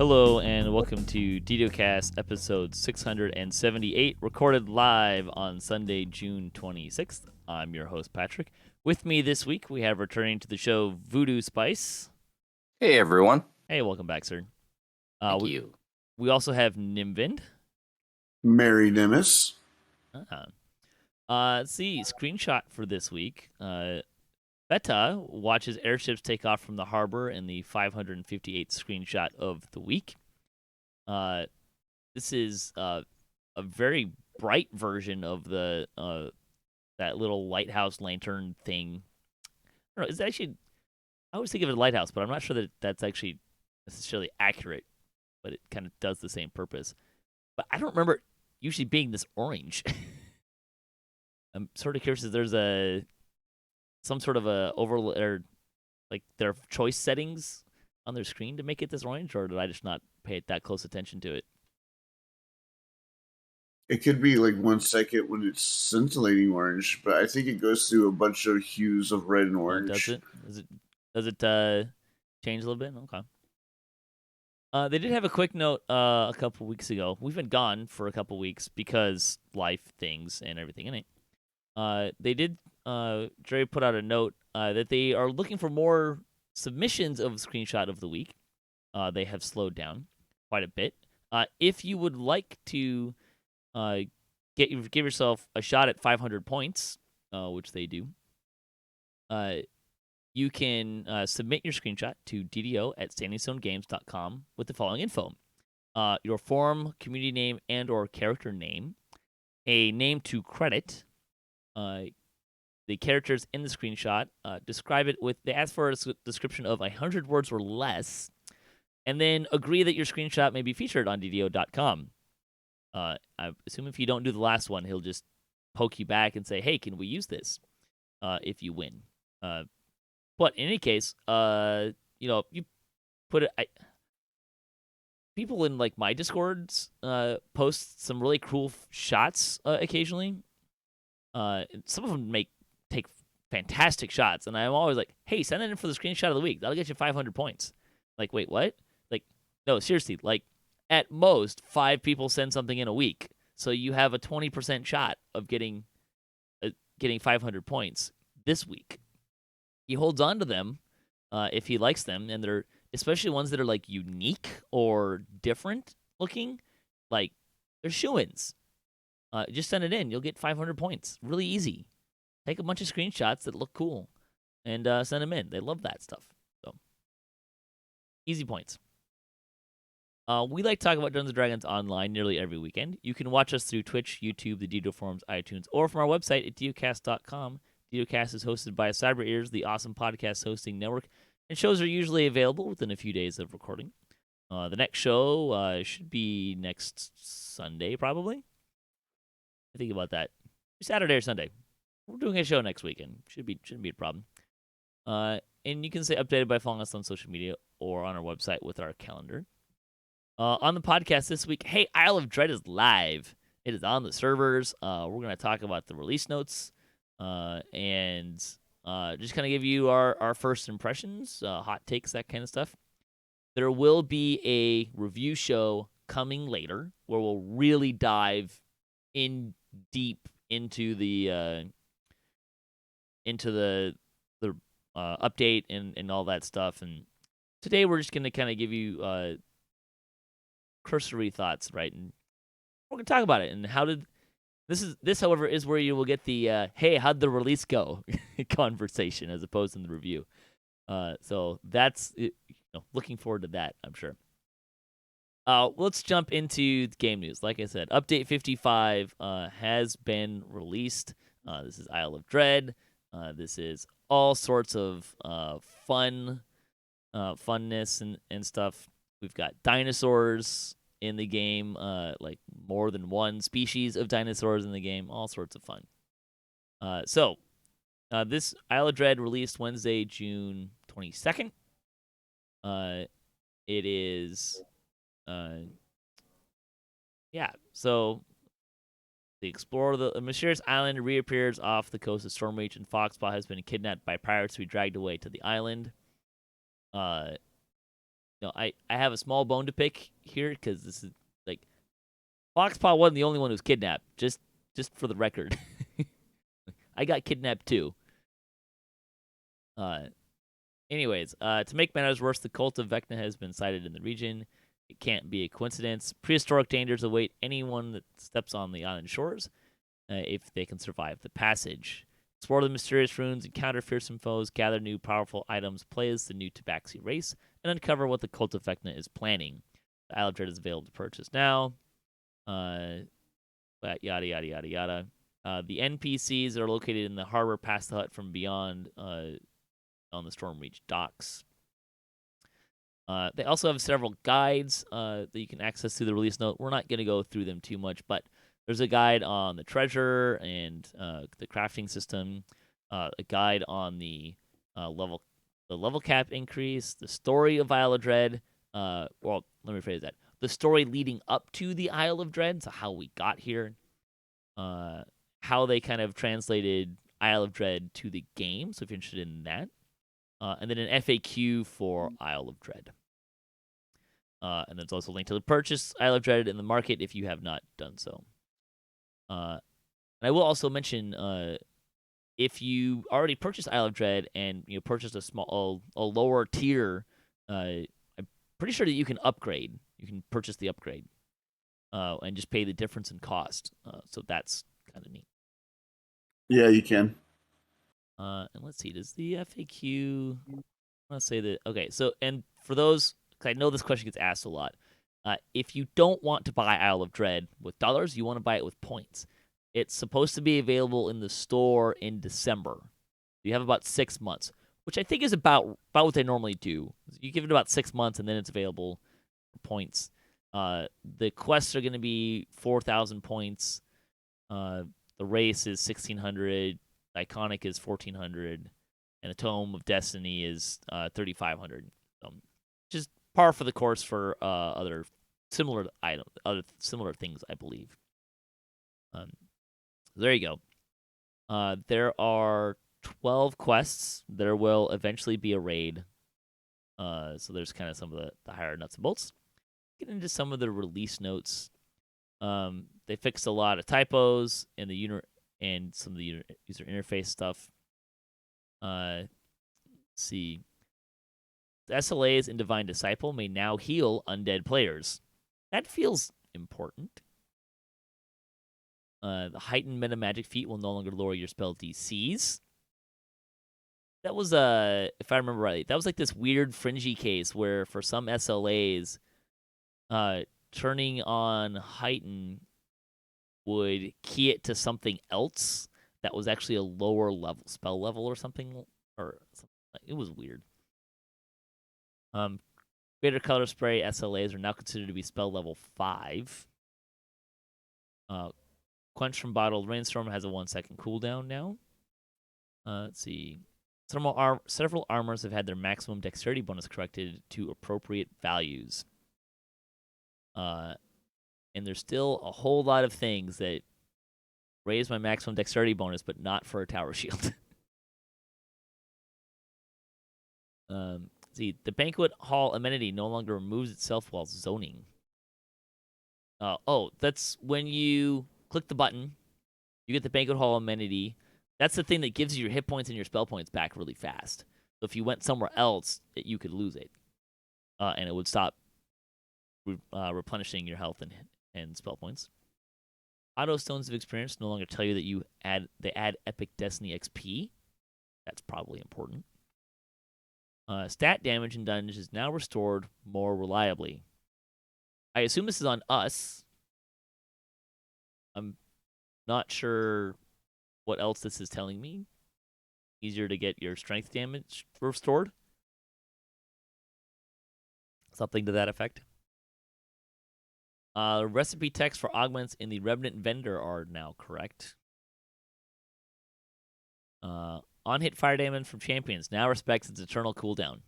Hello and welcome to DDOCast episode 678, recorded live on Sunday, June 26th. I'm your host, Patrick. With me this week, we have returning to the show, Vooduspyce. Hey, everyone. Hey, welcome back, sir. Thank you. We also have Nimvind. Merry Demis. Let's see, screenshot for this week. Beta watches airships take off from the harbor in the 558th screenshot of the week. This is a very bright version of the that little lighthouse lantern thing. I don't know, is actually, I always think of it as a lighthouse, but I'm not sure that that's actually necessarily accurate, but it kind of does the same purpose. But I don't remember it usually being this orange. I'm sort of curious if there's some sort of a overlay or like their choice settings on their screen to make it this orange, or did I just not pay that close attention to it? It could be like 1 second when it's scintillating orange, but I think it goes through a bunch of hues of red and orange. Does it change a little bit? Okay. They did have a quick note a couple weeks ago. We've been gone for a couple weeks because life things and everything in it. They did. Jerry put out a note that they are looking for more submissions of screenshot of the week. They have slowed down quite a bit. If you would like to give yourself a shot at 500 points, which they do, you can submit your screenshot to DDO@standingstonegames.com with the following info: your form, community name, and/or character name, a name to credit. The characters in the screenshot, describe it with, they ask for a description of 100 words or less, and then agree that your screenshot may be featured on DDO.com. I assume if you don't do the last one, he'll just poke you back and say, hey, can we use this if you win? But in any case, you put it... people in like my Discords post some really cool shots occasionally. Some of them take fantastic shots, and I'm always like, hey, send it in for the screenshot of the week. That'll get you 500 points. Like, wait, what? Like, no, seriously, like, at most, 5 people send something in a week, so you have a 20% shot of getting 500 points this week. He holds on to them if he likes them, and they're, especially ones that are, like, unique or different looking, like, they're shoo-ins. Just send it in. You'll get 500 points. Really easy. Take a bunch of screenshots that look cool and send them in. They love that stuff. So, easy points. We like to talk about Dungeons & Dragons online nearly every weekend. You can watch us through Twitch, YouTube, the DDO forums, iTunes, or from our website at DDOCast.com. DDOCast is hosted by Cyber Ears, the awesome podcast hosting network, and shows are usually available within a few days of recording. The next show should be next Sunday, probably. I think about that. Saturday or Sunday. We're doing a show next weekend. Shouldn't be a problem. And you can stay updated by following us on social media or on our website with our calendar. On the podcast this week, hey, Isle of Dread is live. It is on the servers. We're going to talk about the release notes and just kind of give you our first impressions, hot takes, that kind of stuff. There will be a review show coming later where we'll really dive in deep into the update and all that stuff. And today we're just going to kind of give you cursory thoughts, right? And we're going to talk about it. And how did this, however, is where you will get the hey, how'd the release go conversation as opposed to the review. So that's looking forward to that, I'm sure. Let's jump into the game news. Like I said, Update 55 has been released. This is Isle of Dread. This is all sorts of funness and stuff. We've got dinosaurs in the game, like more than one species of dinosaurs in the game. All sorts of fun. So this Isle of Dread released Wednesday, June 22nd. It is... so the explorer of the mysterious island reappears off the coast of Stormreach, and Foxpaw has been kidnapped by pirates to be dragged away to the island. I have a small bone to pick here because this is like Foxpaw wasn't the only one who was kidnapped. Just for the record, I got kidnapped too. Anyways, to make matters worse, the cult of Vecna has been sighted in the region. It can't be a coincidence. Prehistoric dangers await anyone that steps on the island shores, if they can survive the passage. Explore the mysterious ruins, encounter fearsome foes, gather new powerful items, play as the new Tabaxi race, and uncover what the cult of Vecna is planning. The Isle of Dread is available to purchase now. Yada, yada, yada, yada. The NPCs are located in the harbor past the hut from beyond on the Stormreach docks. They also have several guides that you can access through the release note. We're not going to go through them too much, but there's a guide on the treasure and the crafting system, a guide on the level cap increase, the story of Isle of Dread. Well, let me rephrase that. The story leading up to the Isle of Dread, so how we got here, how they kind of translated Isle of Dread to the game, so if you're interested in that. And then an FAQ for Isle of Dread. And there's also a link to the purchase Isle of Dread in the market if you have not done so. And I will also mention, if you already purchased Isle of Dread and you purchased a lower tier, I'm pretty sure that you can upgrade. You can purchase the upgrade, and just pay the difference in cost. So that's kind of neat. Yeah, you can. And let's see, does the FAQ? Let's say that. Okay, so and for those, because I know this question gets asked a lot. If you don't want to buy Isle of Dread with dollars, you want to buy it with points. It's supposed to be available in the store in December. You have about 6 months, which I think is about what they normally do. You give it about 6 months, and then it's available for points. The quests are going to be 4,000 points. The race is 1,600. Iconic is 1,400, and the Tome of Destiny is 3,500. Just par for the course for other similar things, I believe. There you go. There are 12 quests. There will eventually be a raid. So there's kind of some of the higher nuts and bolts. Get into some of the release notes. They fixed a lot of typos in the and some of the user interface stuff. Let's see. The SLAs in Divine Disciple may now heal undead players. That feels important. The heightened meta magic feat will no longer lower your spell DCs. That was if I remember right, that was like this weird fringy case where for some SLAs, turning on heighten would key it to something else that was actually a lower level spell level or something, it was weird. Greater color spray SLAs are now considered to be spell level 5. Quench from Bottled Rainstorm has a 1-second cooldown now. Let's see. Several armors have had their maximum dexterity bonus corrected to appropriate values. And there's still a whole lot of things that raise my maximum dexterity bonus, but not for a tower shield. See, the banquet hall amenity no longer removes itself while zoning. That's when you click the button, you get the banquet hall amenity. That's the thing that gives you your hit points and your spell points back really fast. So if you went somewhere else, you could lose it, and it would stop replenishing your health and spell points. Auto Stones of Experience no longer tell you that they add Epic Destiny XP. That's probably important. Stat damage in dungeons is now restored more reliably. I assume this is on us. I'm not sure what else this is telling me. Easier to get your strength damage restored. Something to that effect. Recipe text for augments in the Revenant Vendor are now correct. On-hit fire damage from champions now respects its eternal cooldown.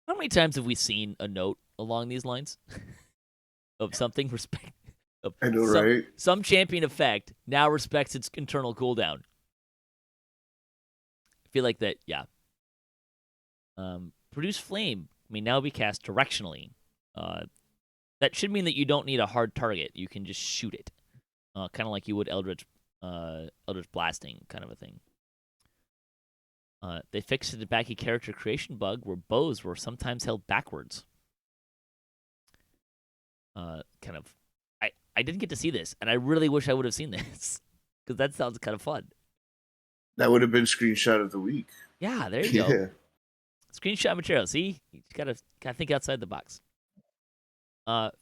How many times have we seen a note along these lines of something I know, right? Some champion effect now respects its internal cooldown. I feel like that, yeah. Produce flame may now be cast directionally. That should mean that you don't need a hard target. You can just shoot it, kind of like you would Eldritch Blasting, kind of a thing. They fixed the backy character creation bug where bows were sometimes held backwards. I didn't get to see this, and I really wish I would have seen this because that sounds kind of fun. That would have been screenshot of the week. Yeah, there you go. Screenshot material. See, you gotta think outside the box.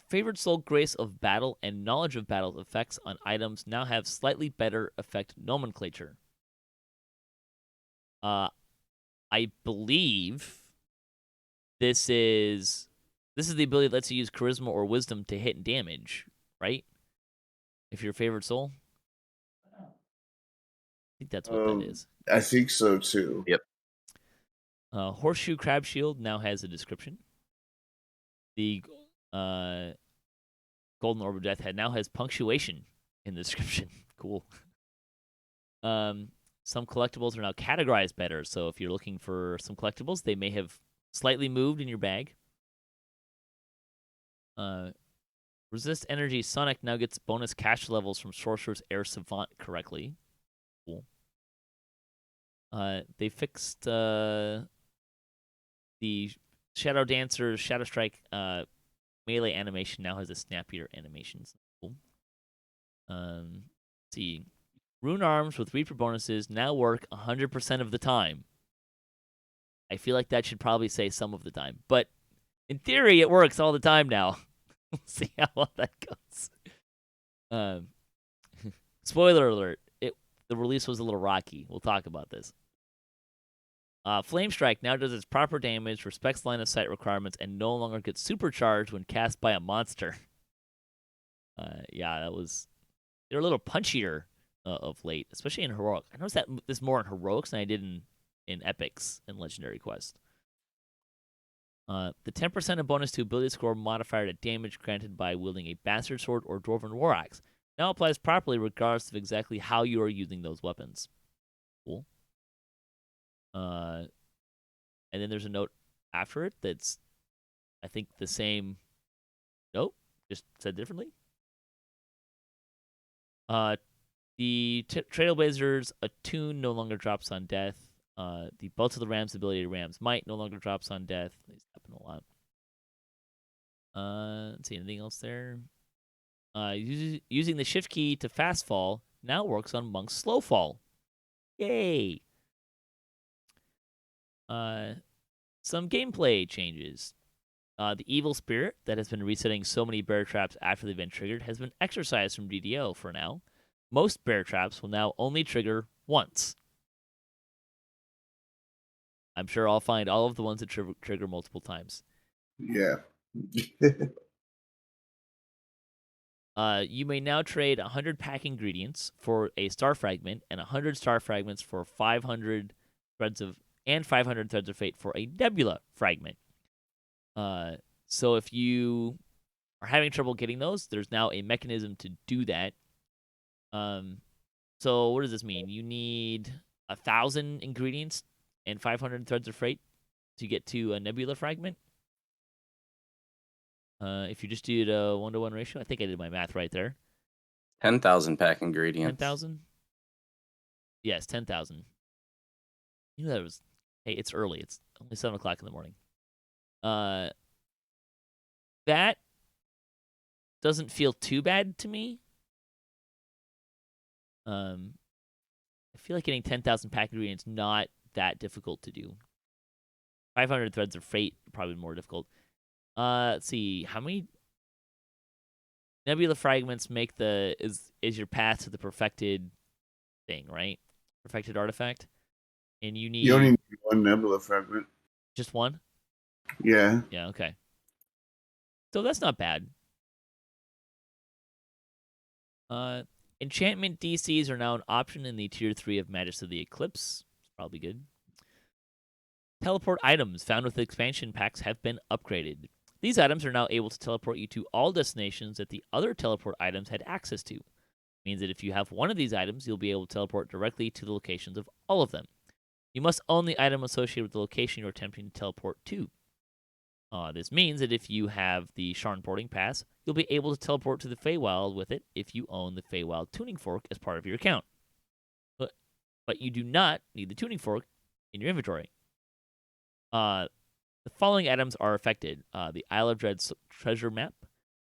Favored soul, grace of battle, and knowledge of battle effects on items now have slightly better effect nomenclature. I believe this is the ability that lets you use charisma or wisdom to hit damage, right? If you're favored soul. I think that's what that is. I think so too. Yep. Horseshoe Crab Shield now has a description. The Golden Orb of Death now has punctuation in the description. Cool. Some collectibles are now categorized better, so if you're looking for some collectibles, they may have slightly moved in your bag. Resist Energy Sonic now gets bonus cash levels from Sorcerer's Air Savant correctly. Cool. They fixed the Shadow Dancer's Shadow Strike melee animation now has a snappier animation. Cool. Let's see. Rune Arms with Reaper bonuses now work 100% of the time. I feel like that should probably say some of the time. But in theory, it works all the time now. We'll see how well that goes. Spoiler alert. The release was a little rocky. We'll talk about this. Flame Strike now does its proper damage, respects line of sight requirements, and no longer gets supercharged when cast by a monster. Yeah, they're a little punchier of late, especially in Heroic. I noticed that this more in Heroics than I did in Epics and Legendary Quest. The 10% of bonus to ability score modifier to damage granted by wielding a Bastard Sword or Dwarven War Axe now applies properly regardless of exactly how you are using those weapons. Cool. And then there's a note after it that's, I think, the same note, just said differently. The Trailblazers Attune no longer drops on death. The Bolts of the Ram's ability to Ram's Might no longer drops on death. These happen a lot. Let's see, anything else there? Using the shift key to fast fall now works on Monk's slow fall. Yay! Some gameplay changes. The evil spirit that has been resetting so many bear traps after they've been triggered has been exorcised from DDO for now. Most bear traps will now only trigger once. I'm sure I'll find all of the ones that trigger multiple times. Yeah. You may now trade 100 pack ingredients for a star fragment and 100 star fragments for 500 threads of fate for a nebula fragment. So if you are having trouble getting those, there's now a mechanism to do that. So what does this mean? You need 1,000 ingredients and 500 threads of freight to get to a nebula fragment. If you just do a 1-to-1 ratio, I think I did my math right there. 10,000 pack ingredients. 10,000? Yes, 10,000. You know that was... Hey, it's early. It's only 7 o'clock in the morning. That doesn't feel too bad to me. I feel like getting 10,000 pack ingredients not that difficult to do. 500 threads of freight probably more difficult. Let's see, how many nebula fragments make is your path to the perfected thing, right? Perfected artifact, and you only need one nebula fragment. Just one? Yeah. Yeah. Okay. So that's not bad. Enchantment DCs are now an option in the Tier 3 of Magus of the Eclipse. It's probably good. Teleport items found with expansion packs have been upgraded. These items are now able to teleport you to all destinations that the other teleport items had access to. It means that if you have one of these items, you'll be able to teleport directly to the locations of all of them. You must own the item associated with the location you're attempting to teleport to. This means that if you have the Sharn boarding pass, you'll be able to teleport to the Feywild with it if you own the Feywild tuning fork as part of your account. But you do not need the tuning fork in your inventory. The following items are affected: the Isle of Dread treasure map,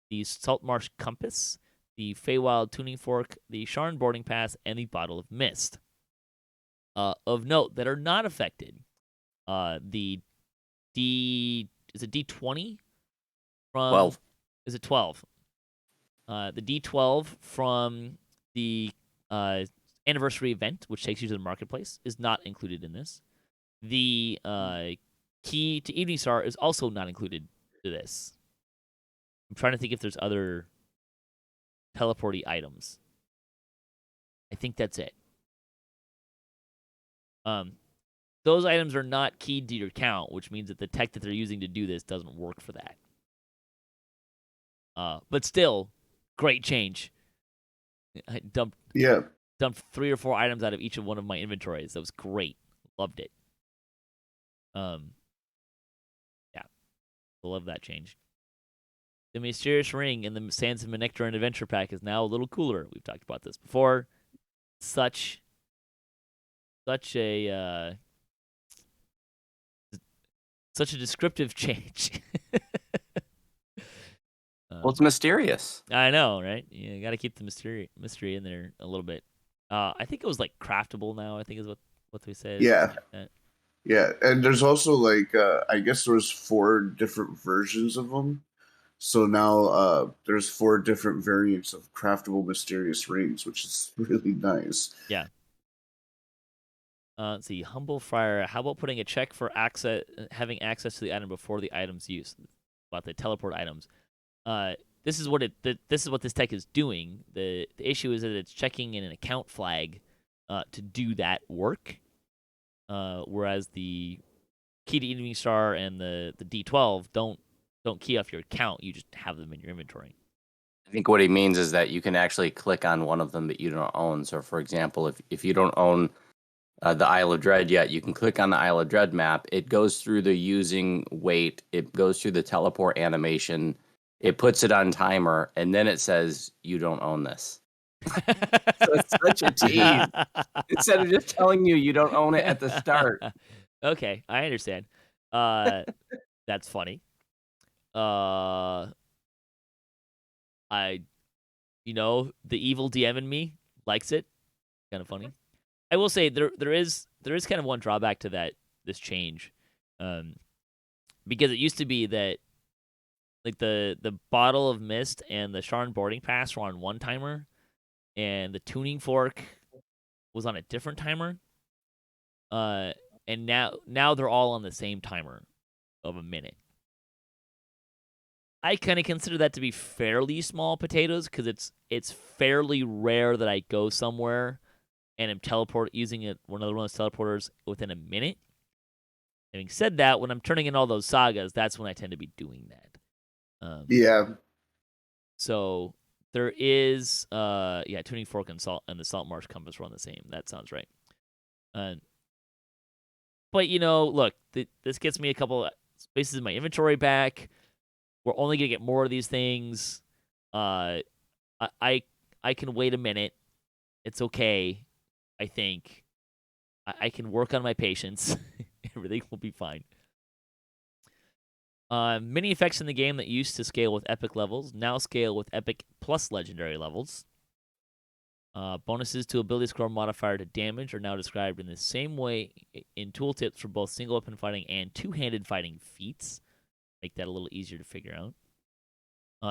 the Saltmarsh compass, the Feywild tuning fork, the Sharn boarding pass, and the Bottle of Mist. Of note that are not affected: the is it D20 from 12. Is it 12? The D12 from the anniversary event, which takes you to the marketplace, is not included in this. The key to Evening Star is also not included to this. I'm trying to think if there's other teleporty items. I think that's it. Those items are not keyed to your account, which means that the tech that they're using to do this doesn't work for that. But still, great change. I dumped 3 or 4 items out of each of one of my inventories. That was great. Loved it. Yeah. Love that change. The Mysterious Ring in the Sands of Manectar Adventure Pack is now a little cooler. We've talked about this before. Such a descriptive change. Well, it's mysterious. I know, right? You got to keep the mystery in there a little bit. I think it was like craftable now. I think is what they said. Yeah. Yeah, and there's also like I guess there was 4 different versions of them. So now there's 4 different variants of craftable mysterious rings, which is really nice. Yeah. Let's see, Humble Friar. How about putting a check for having access to the item before the item's use? About the teleport items. This is what this tech is doing. The issue is that it's checking in an account flag to do that work. Whereas the key to Evening Star and the D12 don't key off your account. You just have them in your inventory. I think what he means is that you can actually click on one of them that you don't own. So, for example, if you don't own the Isle of Dread yet, you can click on the Isle of Dread map. It goes through the using wait. It goes through the teleport animation. It puts it on timer, and then it says, you don't own this. So it's such a tease. Instead of just telling you don't own it at the start. Okay, I understand. That's funny. The evil DM in me likes it. Kind of funny. I will say there is kind of one drawback to this change, because it used to be that like the Bottle of Mist and the Sharn boarding pass were on one timer, and the tuning fork was on a different timer. And now they're all on the same timer of a minute. I kind of consider that to be fairly small potatoes, because it's fairly rare that I go somewhere and am using one of those teleporters within a minute. Having said that, when I'm turning in all those sagas, that's when I tend to be doing that. Yeah. So there is tuning fork and the Saltmarsh compass were on the same. That sounds right. But look, this gets me a couple spaces in my inventory back. We're only gonna get more of these things. I can wait a minute. It's okay. I think I can work on my patience. Everything will be fine. Many effects in the game that used to scale with epic levels now scale with epic plus legendary levels. Bonuses to ability score modifier to damage are now described in the same way in tooltips for both single weapon fighting and two-handed fighting feats. Make that a little easier to figure out.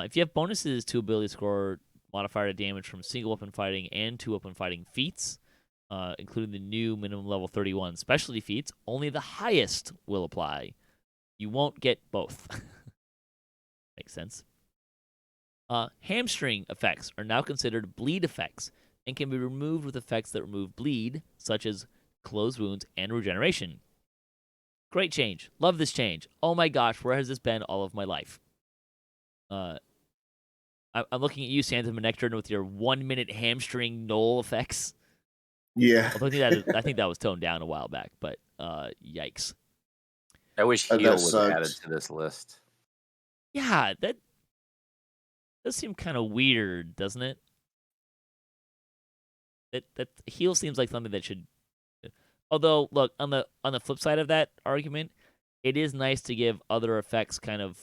If you have bonuses to ability score modifier to damage from single weapon fighting and two-weapon fighting feats, including the new minimum level 31 specialty feats, only the highest will apply. You won't get both. Makes sense. Hamstring effects are now considered bleed effects and can be removed with effects that remove bleed, such as closed wounds and regeneration. Great change. Love this change. Oh my gosh, where has this been all of my life? I'm looking at you, Sands of Manectar, with your 1 minute hamstring null effects. Yeah. I think that was toned down a while back, but yikes. I wish Heal was added to this list. Yeah, that does seem kind of weird, doesn't it? That heal seems like something that should. Although, look, on the flip side of that argument, it is nice to give other effects kind of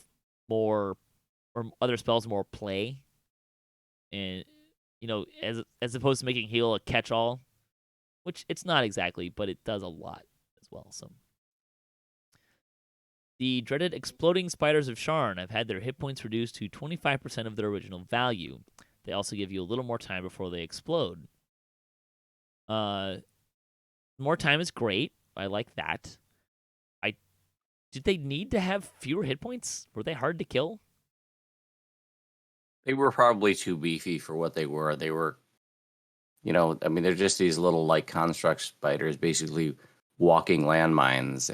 more, or other spells more play, and as opposed to making heal a catch-all, which it's not exactly, but it does a lot as well. So, the dreaded exploding spiders of Sharn have had their hit points reduced to 25% of their original value. They also give you a little more time before they explode. More time is great. I like that. Did they need to have fewer hit points? Were they hard to kill? They were probably too beefy for what they were. They were, they're just these little like construct spiders, basically walking landmines.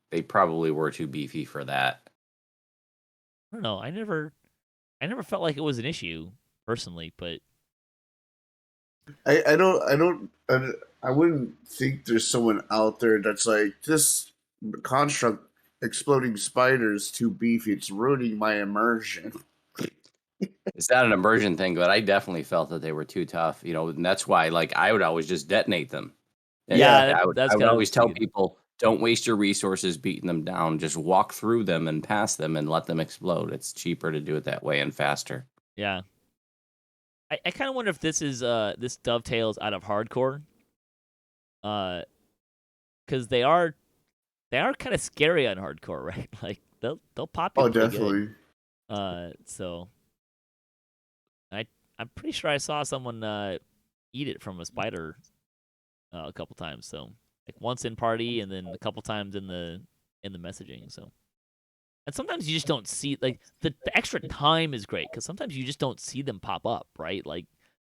They probably were too beefy for that. I don't know. I never felt like it was an issue personally, but I wouldn't think there's someone out there that's like, this construct exploding spiders too beefy. It's ruining my immersion. It's not an immersion thing, but I definitely felt that they were too tough, and that's why, like, I would always just detonate them. And yeah, I would, that's I would kind always of tell people, don't waste your resources beating them down. Just walk through them and past them and let them explode. It's cheaper to do it that way and faster. yeah. I kind of wonder if this dovetails out of hardcore, because they are kind of scary on hardcore, right? Like they'll pop you Oh, pretty definitely. good. So I'm pretty sure I saw someone eat it from a spider a couple times. So like once in party, and then a couple times in the messaging. So, and sometimes you just don't see, like, the extra time is great because sometimes you just don't see them pop up, right? Like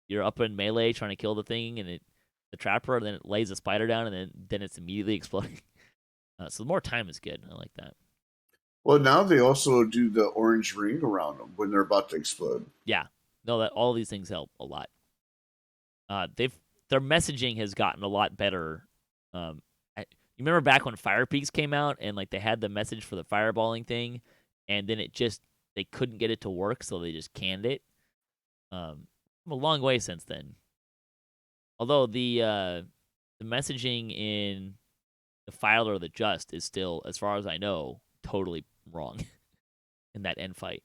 you're up in melee trying to kill the thing, and the trapper, and then it lays a spider down, and then it's immediately exploding. So the more time is good. I like that. Well, now they also do the orange ring around them when they're about to explode. Yeah, no, that all these things help a lot. Their messaging has gotten a lot better. You remember back when Fire Peaks came out, and like they had the message for the fireballing thing, and then they couldn't get it to work, so they just canned it. A long way since then. Although the messaging in the File or the Just is still, as far as I know, totally wrong in that end fight.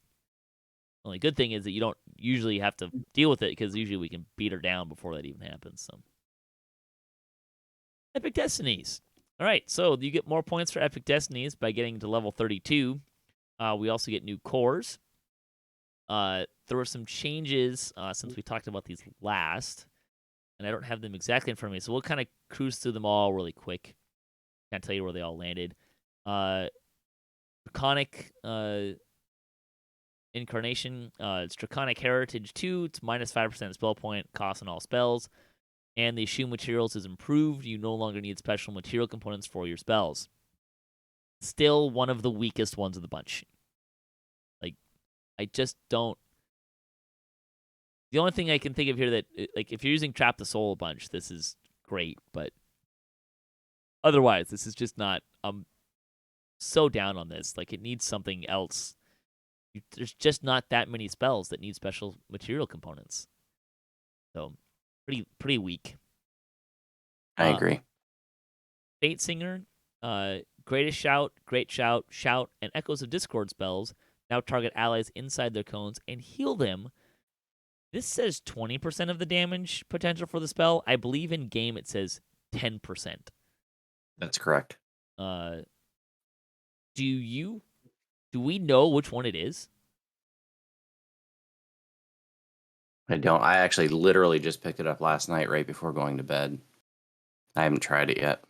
The only good thing is that you don't usually have to deal with it because usually we can beat her down before that even happens. So, Epic Destinies. All right, so you get more points for Epic Destinies by getting to level 32. We also get new cores. There were some changes since we talked about these last, and I don't have them exactly in front of me, so we'll kind of cruise through them all really quick. Can't tell you where they all landed. Draconic Incarnation. It's Draconic Heritage 2. It's minus 5% spell point cost on all spells. And the issue materials is improved. You no longer need special material components for your spells. Still one of the weakest ones of the bunch. Like, I just don't. The only thing I can think of here that, like, if you're using Trap the Soul a bunch, this is great, but otherwise, this is just not. I'm so down on this. Like, it needs something else. There's just not that many spells that need special material components. So, pretty weak. I agree. Fate Singer, Greatest Shout, Great Shout, Shout, and Echoes of Discord spells now target allies inside their cones and heal them. This says 20% of the damage potential for the spell. I believe in game it says 10%. That's correct. Do we know which one it is? I don't. I actually literally just picked it up last night right before going to bed. I haven't tried it yet.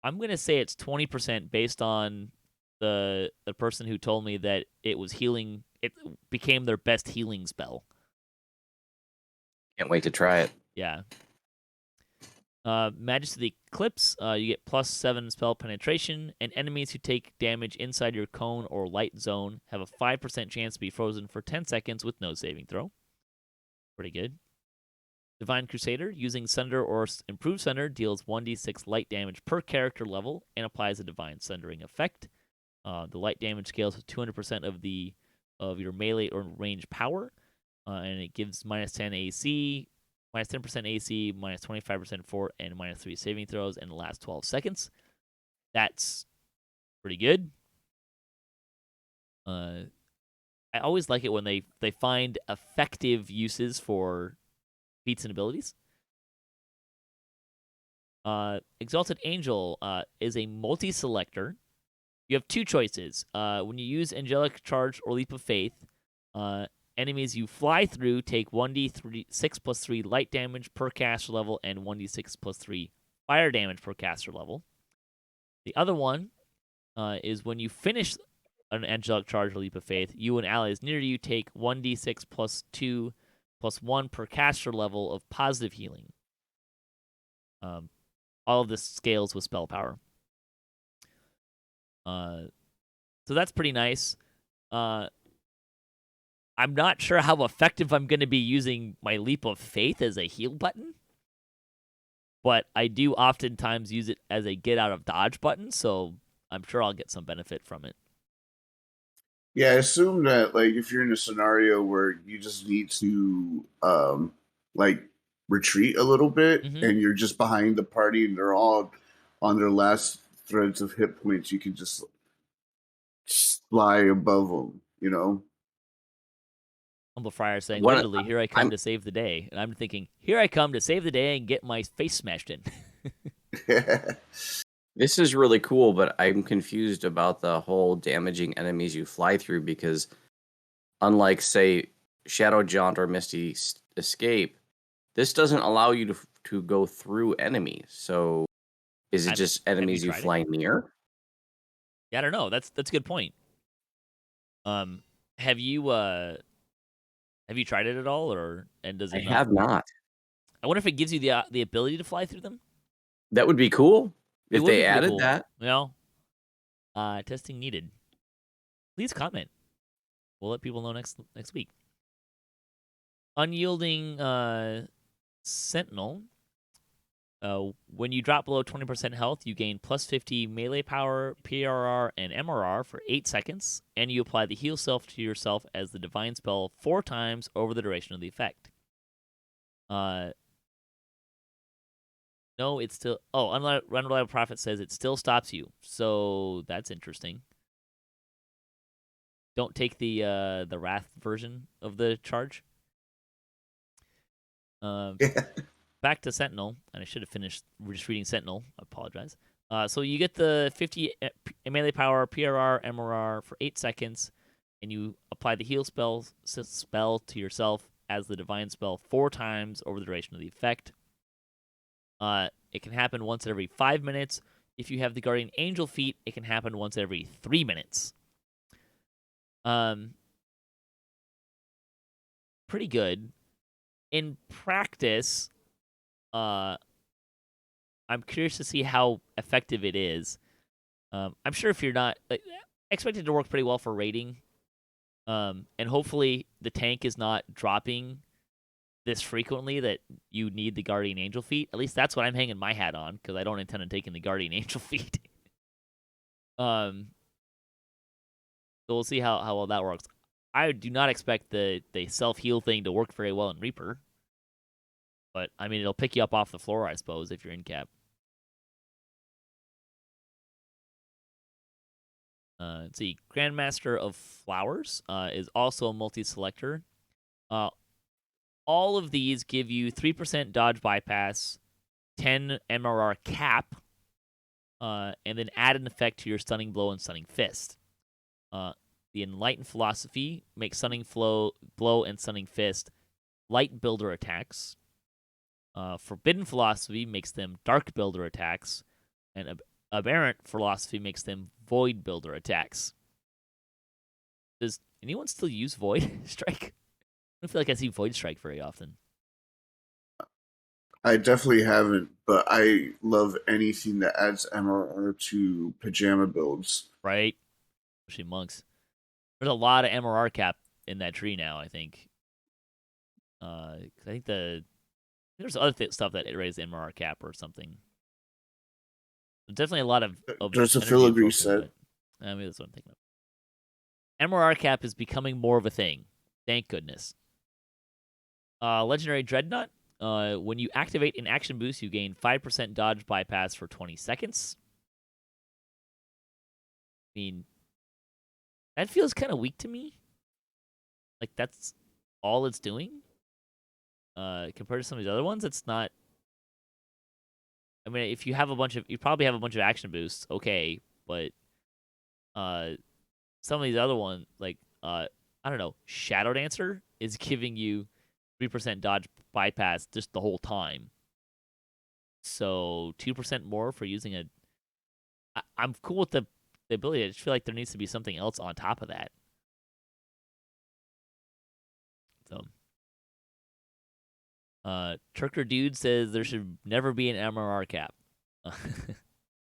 I'm going to say it's 20% based on the person who told me that it was healing. It became their best healing spell. Can't wait to try it. Yeah. Majesty of the Eclipse, you get +7 spell penetration, and enemies who take damage inside your cone or light zone have a 5% chance to be frozen for 10 seconds with no saving throw. Pretty good. Divine Crusader, using Sunder or Improved Sunder, deals 1d6 light damage per character level and applies a Divine Sundering effect. The light damage scales with 200% of the of your melee or range power, and it gives -10 AC, -10% AC, -25% fort, and -3 saving throws in the last 12 seconds. That's pretty good. I always like it when they find effective uses for feats and abilities. Exalted Angel is a multi-selector. You have two choices. When you use Angelic Charge or Leap of Faith, enemies you fly through take 1d6 plus 3 light damage per caster level and 1d6 plus 3 fire damage per caster level. The other one is when you finish an Angelic Charge or Leap of Faith, you and allies near you take 1d6 plus 2 plus 1 per caster level of positive healing. All of this scales with spell power. So that's pretty nice. I'm not sure how effective I'm going to be using my Leap of Faith as a heal button, but I do oftentimes use it as a get out of dodge button, so I'm sure I'll get some benefit from it. Yeah, I assume that like if you're in a scenario where you just need to like retreat a little bit and you're just behind the party and they're all on their last threads of hit points, you can just fly above them, you know? Humble Friar saying, literally, here I come to save the day. And I'm thinking, here I come to save the day and get my face smashed in. This is really cool, but I'm confused about the whole damaging enemies you fly through because unlike, say, Shadow Jaunt or Misty Escape, this doesn't allow you to go through enemies. So is it just enemies you fly near? Yeah, I don't know. That's a good point. Have you tried it at all, and does it? I have not. I wonder if it gives you the ability to fly through them. That would be cool if they added cool. that. Well, testing needed. Please comment. We'll let people know next week. Unyielding Sentinel. When you drop below 20% health, you gain plus 50 melee power, PRR, and MRR for 8 seconds, and you apply the heal self to yourself as the divine spell 4 times over the duration of the effect. No, it's still... Oh, Unreliable Prophet says it still stops you, so that's interesting. Don't take the Wrath version of the charge. Back to Sentinel, and I should have finished just reading Sentinel. I apologize. So you get the 50 melee power, PRR, MRR for 8 seconds, and you apply the heal spell to yourself as the divine spell 4 times over the duration of the effect. It can happen once every 5 minutes. If you have the Guardian Angel feat, it can happen once every 3 minutes. Pretty good. In practice, I'm curious to see how effective it is. I'm sure if you're not... I expect it to work pretty well for raiding. And hopefully the tank is not dropping this frequently that you need the Guardian Angel feat. At least that's what I'm hanging my hat on, because I don't intend on taking the Guardian Angel feat. So we'll see how well that works. I do not expect the self-heal thing to work very well in Reaper. But, I mean, it'll pick you up off the floor, I suppose, if you're in cap. Let's see. Grandmaster of Flowers is also a multi-selector. All of these give you 3% dodge bypass, 10 MRR cap, and then add an effect to your Stunning Blow and Stunning Fist. The Enlightened Philosophy makes Stunning Blow and Stunning Fist light builder attacks. Forbidden Philosophy makes them dark builder attacks, and Aberrant Philosophy makes them void builder attacks. Does anyone still use Void Strike? I don't feel like I see Void Strike very often. I definitely haven't, but I love anything that adds MRR to pajama builds. Right? Especially monks. There's a lot of MRR cap in that tree now, I think. I think there's other stuff that raises the MRR cap or something. There's definitely a lot of there's a filigree set. maybe that's what I'm thinking of. MRR cap is becoming more of a thing. Thank goodness. Legendary Dreadnought. When you activate an action boost, you gain 5% dodge bypass for 20 seconds. I mean, that feels kind of weak to me. Like, that's all it's doing. Compared to some of these other ones, it's not. I mean, if you have you probably have a bunch of action boosts, okay, but some of these other ones, like I don't know, Shadow Dancer is giving you 3% dodge bypass just the whole time. So 2% more for using I'm cool with the ability. I just feel like there needs to be something else on top of that. So, Turker Dude says there should never be an MRR cap.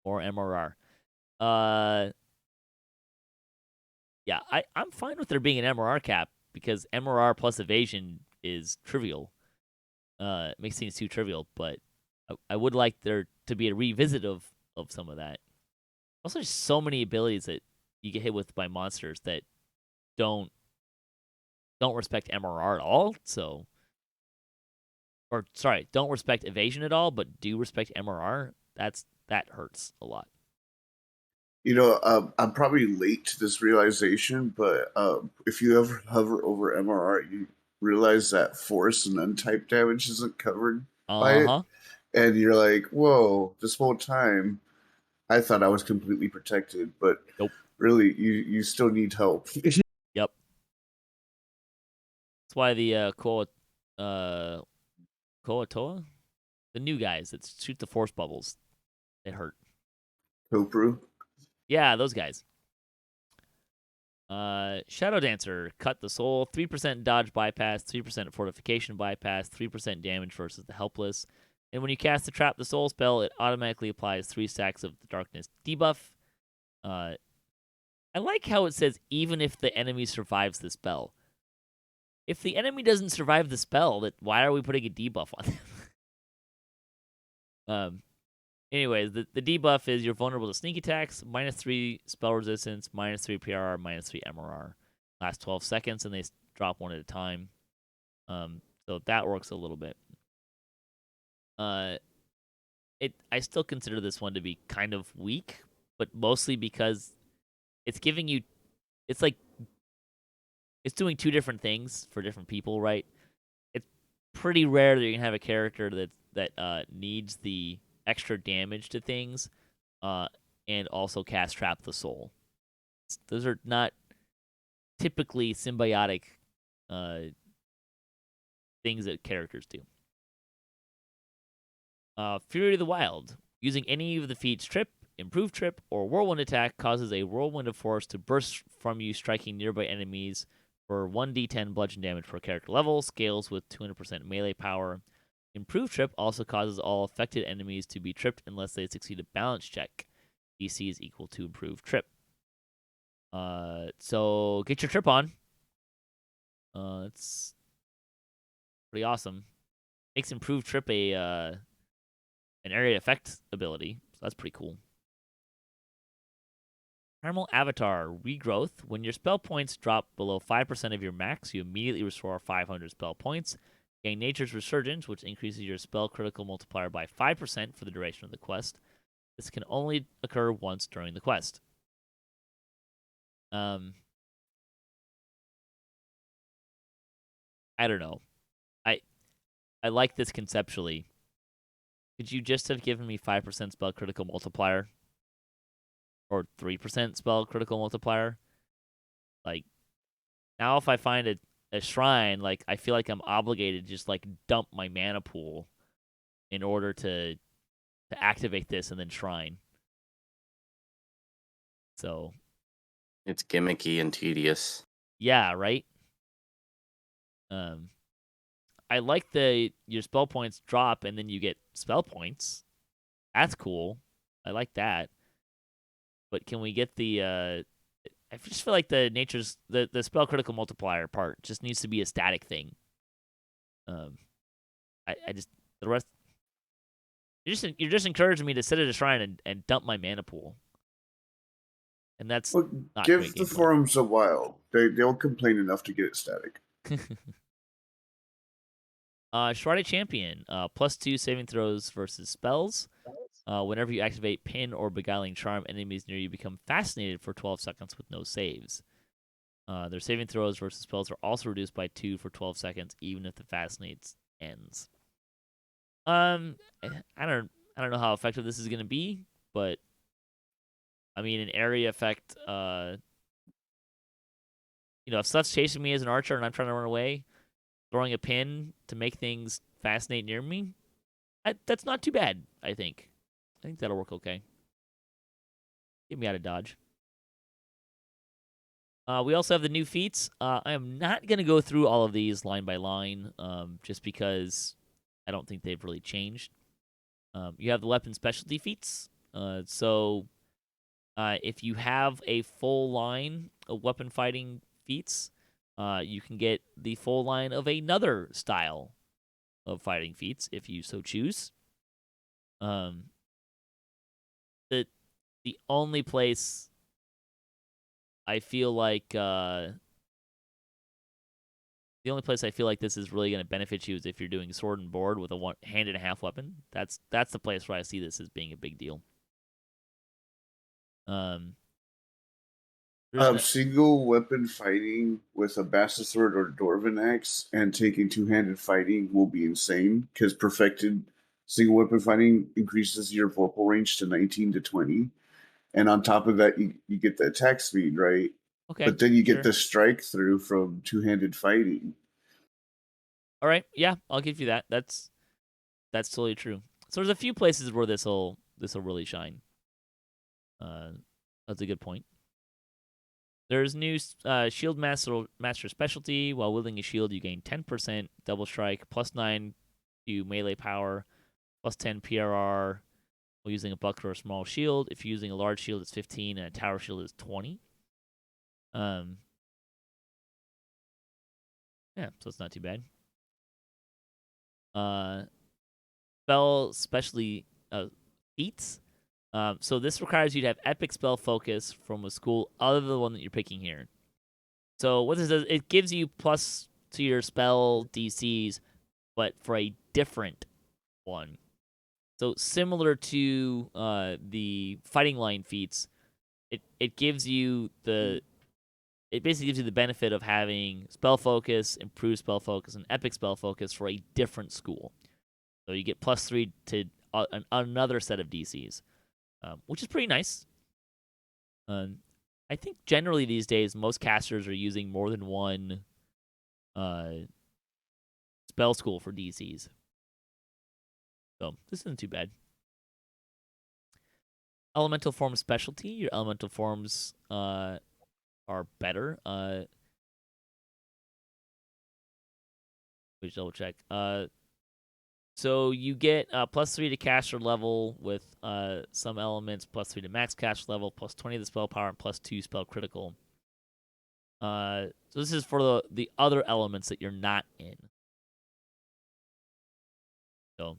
Or MRR. Yeah, I'm fine with there being an MRR cap because MRR plus evasion is trivial. It makes things too trivial, but I would like there to be a revisit of some of that. Also, there's so many abilities that you get hit with by monsters that don't respect MRR at all. So, or sorry, don't respect evasion at all, but do respect MRR. That hurts a lot. I'm probably late to this realization, but if you ever hover over MRR, you realize that force and untyped damage isn't covered by it. And you're like, whoa, this whole time I thought I was completely protected, but nope. Really, you still need help. Yep. That's why the Koatoa, the new guys that shoot the force bubbles, they hurt. Kopru. Yeah, those guys. Shadow Dancer, cut the soul, 3% dodge bypass, 3% fortification bypass, 3% damage versus the helpless. And when you cast the Trap the Soul spell, it automatically applies 3 stacks of the darkness debuff. I like how it says even if the enemy survives the spell. If the enemy doesn't survive the spell, why are we putting a debuff on them? Anyways, the debuff is you're vulnerable to sneak attacks, -3 spell resistance, -3 PRR, -3 MRR. Last 12 seconds, and they drop one at a time. So that works a little bit. I still consider this one to be kind of weak, but mostly because it's giving you, it's doing two different things for different people, right? It's pretty rare that you can have a character that needs the extra damage to things, and also cast Trap the Soul. Those are not typically symbiotic things that characters do. Fury of the Wild. Using any of the feats Trip, Improved Trip, or Whirlwind attack causes a whirlwind of force to burst from you, striking nearby enemies for 1d10 bludgeon damage per character level. Scales with 200% melee power. Improved Trip also causes all affected enemies to be tripped unless they succeed a balance check. DC is equal to Improved Trip. So get your trip on. It's pretty awesome. Makes Improved Trip an area effect ability, so that's pretty cool. Primal Avatar Regrowth. When your spell points drop below 5% of your max, you immediately restore 500 spell points. Gain Nature's Resurgence, which increases your spell critical multiplier by 5% for the duration of the quest. This can only occur once during the quest. I don't know. I like this conceptually. Could you just have given me 5% spell critical multiplier? Or 3% spell critical multiplier? Like, now if I find a shrine, like, I feel like I'm obligated to just, like, dump my mana pool in order to activate this and then shrine. So. It's gimmicky and tedious. Yeah, right? I like your spell points drop and then you get spell points. That's cool. I like that. But can we get I just feel like the spell critical multiplier part just needs to be a static thing. I just the rest you're just encouraging me to sit at a shrine and dump my mana pool. and that's Well, not give great the gameplay. forums a while. They'll complain enough to get it static. Shrouded Champion, +2 saving throws versus spells. Whenever you activate Pin or Beguiling Charm, enemies near you become fascinated for 12 seconds with no saves. Their saving throws versus spells are also reduced by 2 for 12 seconds, even if the Fascinates ends. I don't know how effective this is gonna be, but I mean, an area effect. If stuff's chasing me as an archer and I'm trying to run away, throwing a pin to make things fascinate near me, that's not too bad. I think that'll work okay. Get me out of dodge. We also have the new feats. I am not going to go through all of these line by line, just because I don't think they've really changed. You have the weapon specialty feats. So if you have a full line of weapon fighting feats, you can get the full line of another style of fighting feats if you so choose. The only place I feel like this is really going to benefit you is if you're doing sword and board with a hand and a half weapon. That's the place where I see this as being a big deal. Single weapon fighting with a bastard sword or dwarven axe and taking two-handed fighting will be insane because perfected single weapon fighting increases your vocal range to 19 to 20. And on top of that, you get the attack speed, right? Okay. But then you get sure. the strike through from two-handed fighting. All right, yeah, I'll give you that. That's totally true. So there's a few places where this'll really shine. That's a good point. There's new Shield Master specialty. While wielding a shield, you gain 10% double strike, +9 to melee power, +10 PRR. While using a buckler or a small shield, if you're using a large shield, it's 15, and a tower shield is 20. Yeah, so it's not too bad. Spell specialty feats. So this requires you to have epic spell focus from a school other than the one that you're picking here. So what this does, it gives you plus to your spell DCs, but for a different one. So similar to the fighting line feats, it gives you it basically gives you the benefit of having spell focus, improved spell focus, and epic spell focus for a different school. So you get +3 to another set of DCs, which is pretty nice. I think generally these days most casters are using more than one spell school for DCs. So this isn't too bad. Elemental form specialty. Your elemental forms are better. Please double check. So you get +3 to caster level with some elements, +3 to max caster level, +20 to spell power, and +2 spell critical. So this is for the other elements that you're not in. So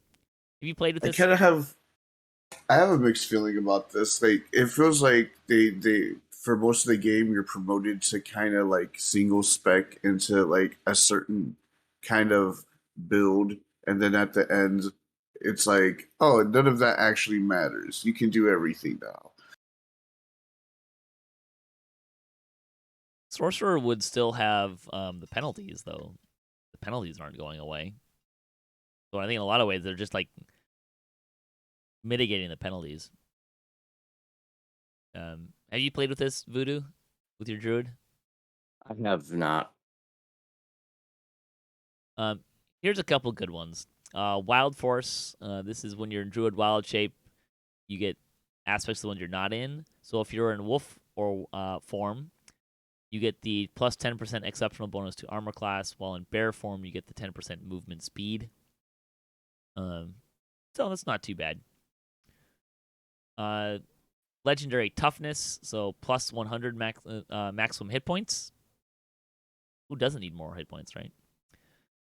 have you played with this? I have a mixed feeling about this. Like it feels like they for most of the game you're promoted to kind of like single spec into like a certain kind of build, and then at the end it's like, oh, none of that actually matters. You can do everything now. Sorcerer would still have the penalties, though. The penalties aren't going away. So I think in a lot of ways they're just like mitigating the penalties. Have you played with this, Voodoo, with your druid? I have not. Here's a couple good ones. Wild Force. This is when you're in druid wild shape, you get aspects of the ones you're not in. So if you're in wolf or form, you get the +10% exceptional bonus to armor class, while in bear form, you get the 10% movement speed. So that's not too bad. Legendary toughness, so +100 maximum hit points. Who doesn't need more hit points, right?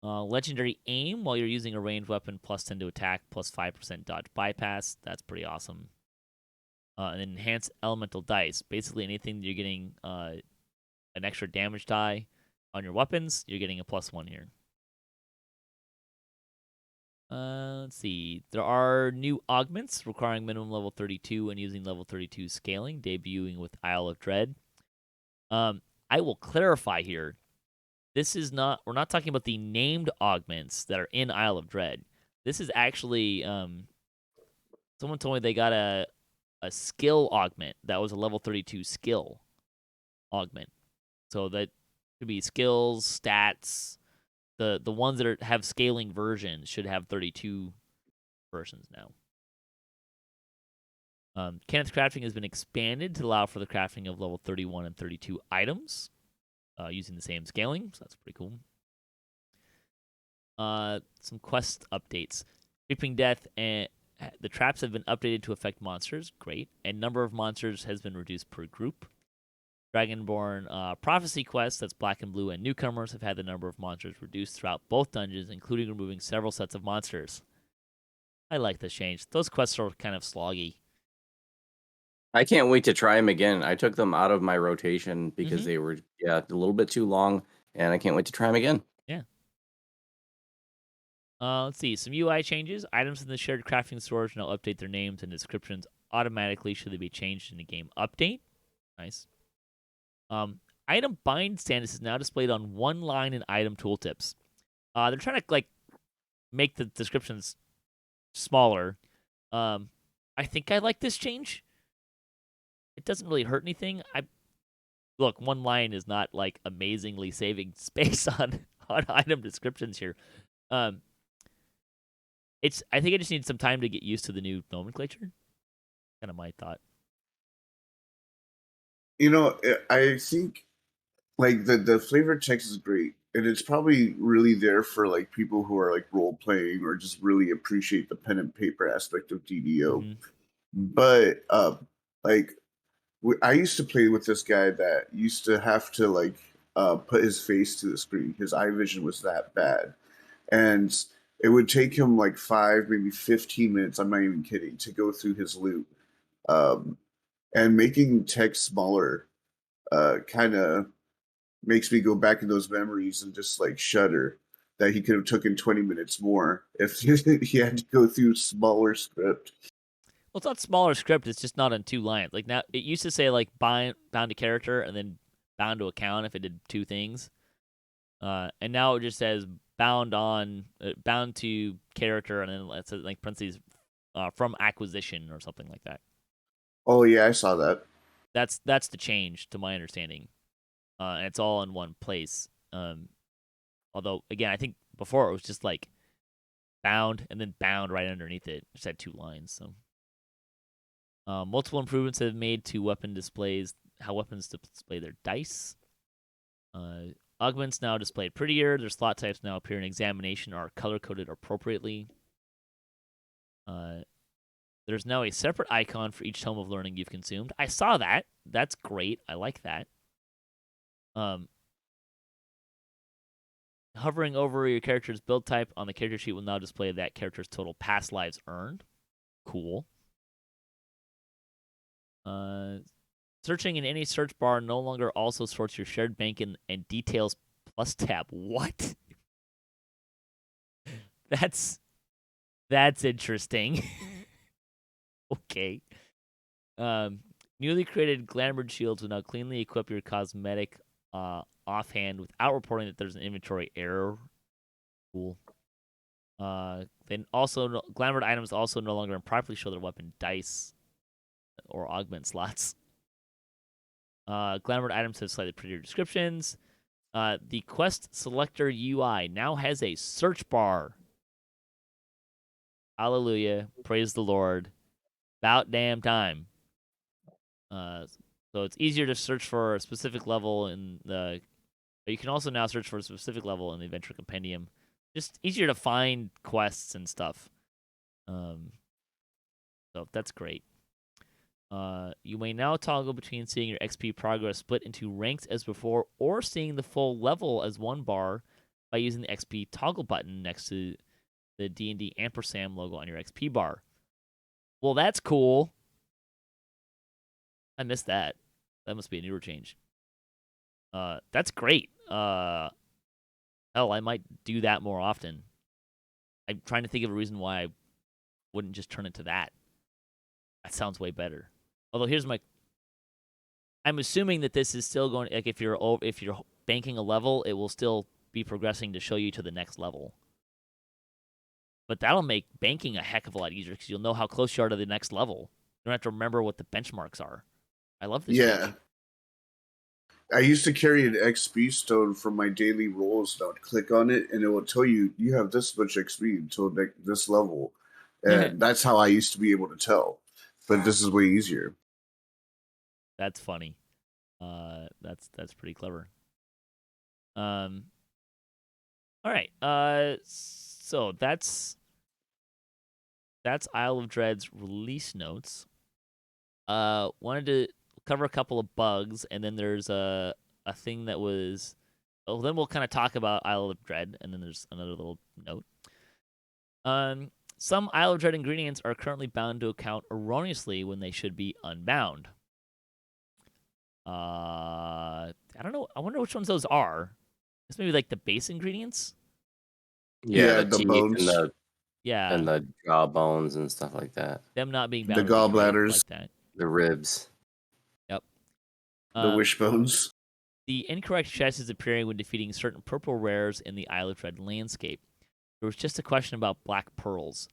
Legendary aim, while you're using a ranged weapon, +10 to attack, +5% dodge bypass. That's pretty awesome. and then enhance elemental dice. Basically, anything that you're getting an extra damage die on your weapons, you're getting a +1 here. Let's see. There are new augments requiring minimum level 32 and using level 32 scaling, debuting with Isle of Dread. I will clarify here. We're not talking about the named augments that are in Isle of Dread. This is actually, someone told me they got a skill augment that was a level 32 skill augment. So that could be skills, stats. The ones that have scaling versions should have 32 versions now. Kenneth's crafting has been expanded to allow for the crafting of level 31 and 32 items using the same scaling, so that's pretty cool. Some quest updates. Creeping Death and the traps have been updated to affect monsters. Great. And number of monsters has been reduced per group. Dragonborn Prophecy quests, that's black and blue, and newcomers have had the number of monsters reduced throughout both dungeons, including removing several sets of monsters. I like this change. Those quests are kind of sloggy. I can't wait to try them again. I took them out of my rotation because they were a little bit too long, and I can't wait to try them again. Yeah. Let's see. Some UI changes. Items in the shared crafting storage now update their names and descriptions automatically should they be changed in a game update. Nice. Item bind status is now displayed on one line in item tooltips. They're trying to make the descriptions smaller. I think I like this change. It doesn't really hurt anything. Look, one line is not amazingly saving space on item descriptions here. I think I just need some time to get used to the new nomenclature. Kind of my thought. I think the flavor text is great, and it's probably really there for people who are role playing or just really appreciate the pen and paper aspect of DDO. Mm-hmm. But I used to play with this guy that used to have to put his face to the screen. His eye vision was that bad, and it would take him 5, maybe 15 minutes. I'm not even kidding, to go through his loot. And making text smaller kind of makes me go back in those memories and just shudder that he could have taken 20 minutes more if he had to go through smaller script. Well, it's not smaller script. It's just not on 2 lines. Now, it used to say bound to character and then bound to account if it did 2 things. And now it just says bound to character and then it says parentheses from acquisition or something like that. Oh yeah, I saw that. That's the change to my understanding. And it's all in one place. Although again, I think before it was just bound and then bound right underneath it. Just had 2 lines. So multiple improvements have been made to weapon displays, how weapons display their dice. Augments now displayed prettier. Their slot types now appear in examination or are color-coded appropriately. There's now a separate icon for each tome of learning you've consumed. I saw that. That's great. I like that. Hovering over your character's build type on the character sheet will now display that character's total past lives earned. Cool. Searching in any search bar no longer also sorts your shared bank and details plus tab. What? That's interesting. Okay. Newly created glamored shields will now cleanly equip your cosmetic offhand without reporting that there's an inventory error. Cool. Then also, glamored items also no longer improperly show their weapon dice or augment slots. Glamored items have slightly prettier descriptions. The quest selector UI now has a search bar. Hallelujah. Praise the Lord. About damn time. So it's easier to search for a specific level in the... You can also now search for a specific level in the Adventure Compendium. Just easier to find quests and stuff. So that's great. You may now toggle between seeing your XP progress split into ranks as before or seeing the full level as one bar by using the XP toggle button next to the D&D ampersand logo on your XP bar. Well, that's cool. I missed that. That must be a newer change. That's great. Hell, I might do that more often. I'm trying to think of a reason why I wouldn't just turn it to that. That sounds way better. Although here's my. I'm assuming that this is still going. Like if you're banking a level, it will still be progressing to show you to the next level. But that'll make banking a heck of a lot easier because you'll know how close you are to the next level. You don't have to remember what the benchmarks are. I love this. Yeah. Change. I used to carry an XP stone from my daily rolls, and I would click on it, and it will tell you have this much XP until this level, and that's how I used to be able to tell. But this is way easier. That's funny. That's pretty clever. All right. So that's Isle of Dread's release notes. Wanted to cover a couple of bugs, and then there's a thing that was. Oh, then we'll kind of talk about Isle of Dread, and then there's another little note. Some Isle of Dread ingredients are currently bound to account erroneously when they should be unbound. I don't know. I wonder which ones those are. It's maybe like the base ingredients. Yeah, the teeth bones. and the jaw bones and stuff like that. Them not being The bound would be great, gallbladders. like that. The ribs. Yep. The wishbones. The incorrect chest is appearing when defeating certain purple rares in the Isle of Dread landscape. There was just a question about black pearls.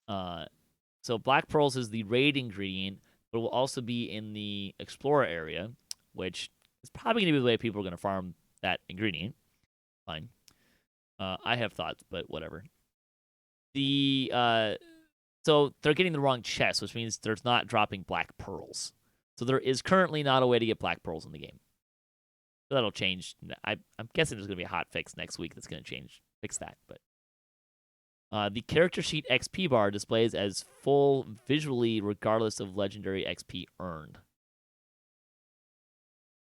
So black pearls is the raid ingredient, but will also be in the explorer area, which is probably going to be the way people are going to farm that ingredient. Fine. I have thoughts, but whatever. So they're getting the wrong chest, which means there's not dropping black pearls. So there is currently not a way to get black pearls in the game. So that'll change. I'm guessing there's going to be a hot fix next week that's going to fix that. But the character sheet XP bar displays as full visually regardless of legendary XP earned.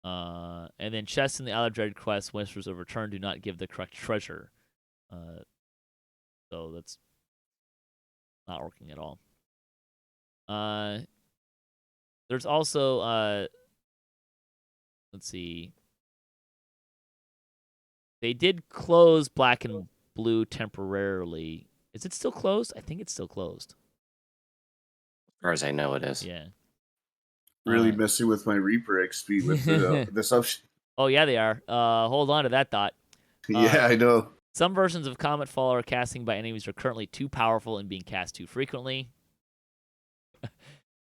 And then chests in the Isle of Dread quest, Whispers of Return, do not give the correct treasure. So that's not working at all. There's also, let's see. They did close Black and Blue temporarily. Is it still closed? I think it's still closed. As far as I know, it is. Yeah. Really messing with my Reaper XP with this option. Oh, yeah, they are. Hold on to that thought. Yeah, I know. Some versions of Comet Fall or casting by enemies are currently too powerful and being cast too frequently.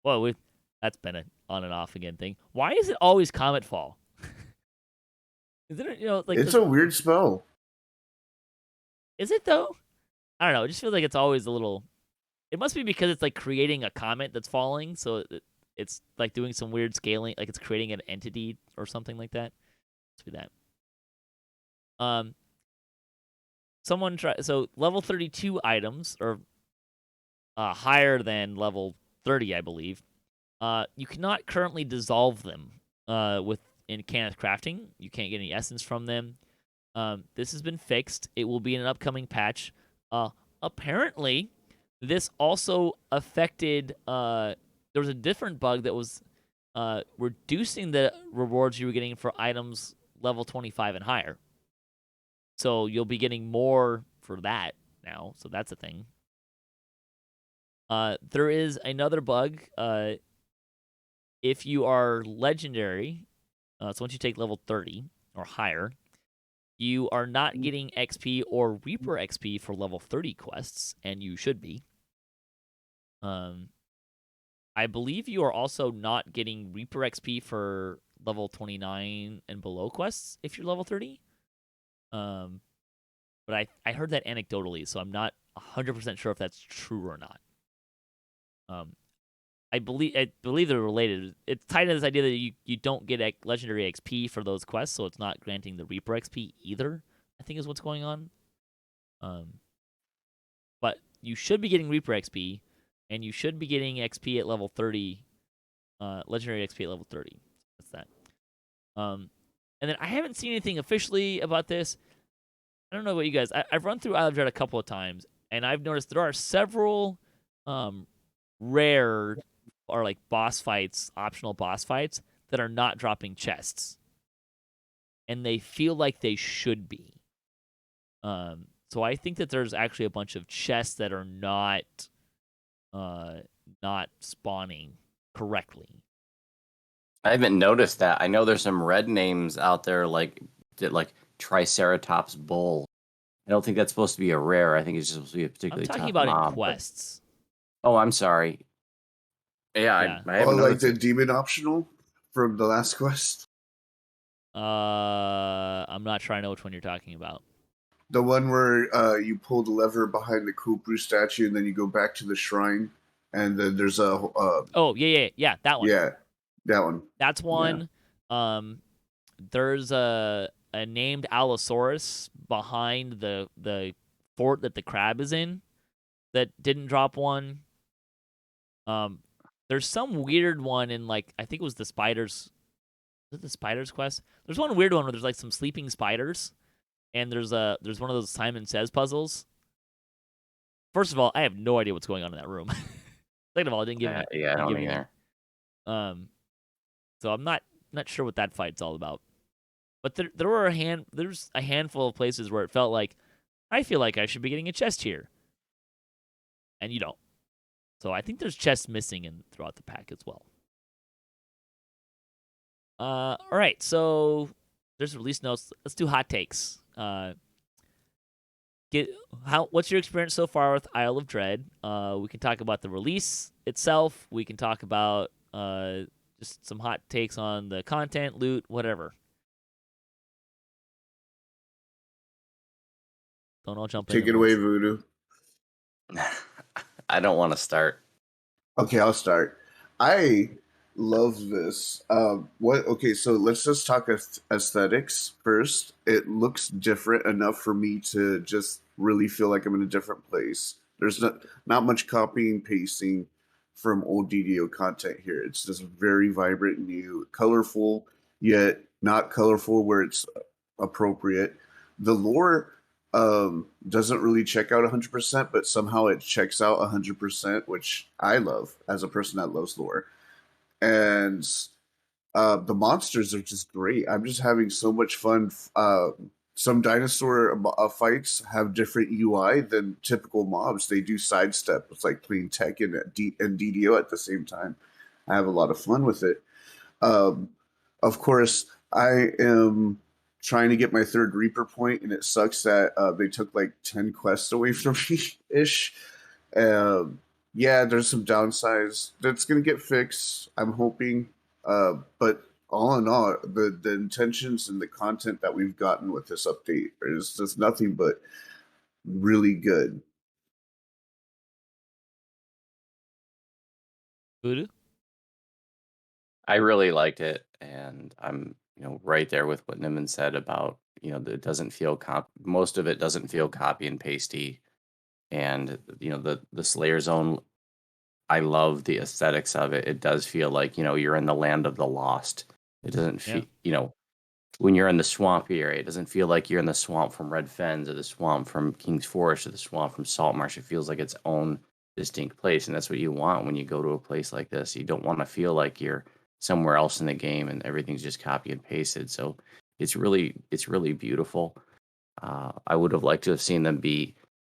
Well, that's been an on and off again thing. Why is it always Comet Fall? Isn't it, like it's a weird spell. Is it though? I don't know. It just feels like it's always a little. It must be because it's like creating a comet that's falling, so it's like doing some weird scaling, like it's creating an entity or something like that. Let's do that. Someone so level 32 items are higher than level 30, I believe. You cannot currently dissolve them in Cannith Crafting. You can't get any essence from them. This has been fixed. It will be in an upcoming patch. Apparently, this also affected. There was a different bug that was reducing the rewards you were getting for items level 25 and higher. So you'll be getting more for that now. So that's a thing. There is another bug. If you are legendary, so once you take level 30 or higher, you are not getting XP or Reaper XP for level 30 quests, and you should be. I believe you are also not getting Reaper XP for level 29 and below quests if you're level 30. But I heard that anecdotally, so I'm not 100% sure if that's true or not. I believe they're related. It's tied to this idea that you don't get legendary XP for those quests, so it's not granting the Reaper XP either, I think is what's going on. But you should be getting Reaper XP, and you should be getting XP at level 30, legendary XP at level 30. That's that. And then I haven't seen anything officially about this. I don't know about you guys. I've run through Isle of Dread a couple of times, and I've noticed there are several rare are like boss fights, optional boss fights that are not dropping chests, and they feel like they should be. So I think that there's actually a bunch of chests that are not spawning correctly. I haven't noticed that. I know there's some red names out there like Triceratops Bull. I don't think that's supposed to be a rare. I think it's just supposed to be a I'm particularly talking tough about in mob. quests. Oh, I'm sorry. Yeah, Yeah. I haven't like noticed the it. demon optional from the last quest. I'm not sure I know which one you're talking about. The one where you pull the lever behind the Kupru statue, and then you go back to the shrine, and then there's a Oh, yeah, that one. yeah, that one. That's one. There's a named Allosaurus behind the fort that the crab is in that didn't drop one. There's some weird one in, like, I think it was the spiders. Is it the spiders quest? There's one weird one where there's like some sleeping spiders, and there's one of those Simon Says puzzles. First of all, I have no idea what's going on in that room. Second of all, it didn't give me. Yeah, I don't give me either. any. So I'm not sure what that fight's all about. But there were there's a handful of places where it felt like I feel like I should be getting a chest here, and you don't. So I think there's chests missing throughout the pack as well. All right, so there's release notes. Let's do hot takes. What's your experience so far with Isle of Dread? We can talk about the release itself. We can talk about just some hot takes on the content, loot, whatever. Don't all jump in. Take it away, Voodoo. I don't want to start. Okay, I'll start. I love this. Okay, so let's just talk aesthetics first. It looks different enough for me to just really feel like I'm in a different place. There's not much copying pasting from old DDO content here. It's just very vibrant, new, colorful, yet not colorful where it's appropriate. The lore doesn't really check out 100%, but somehow it checks out 100%, which I love as a person that loves lore. And the monsters are just great. I'm just having so much fun. Some dinosaur fights have different UI than typical mobs. They do sidestep. It's like playing Tekken and DDO at the same time. I have a lot of fun with it. Of course, I am trying to get my third Reaper point, and it sucks that they took like 10 quests away from me ish. Yeah, there's some downsides that's gonna get fixed, I'm hoping. But all in all, the intentions and the content that we've gotten with this update is just nothing but really good. Voodoo? I really liked it, and I'm right there with what Nimvind said about that it doesn't feel most of it doesn't feel copy and pasty, and the Slayer Zone. I love the aesthetics of it. It does feel like you're in the land of the lost. It doesn't feel when you're in the swampy area, it doesn't feel like you're in the swamp from Red Fens or the swamp from King's Forest or the swamp from Saltmarsh. It feels like its own distinct place, and that's what you want when you go to a place like this. You don't want to feel like you're somewhere else in the game and everything's just copy and pasted. So it's really beautiful. I would have liked to have seen them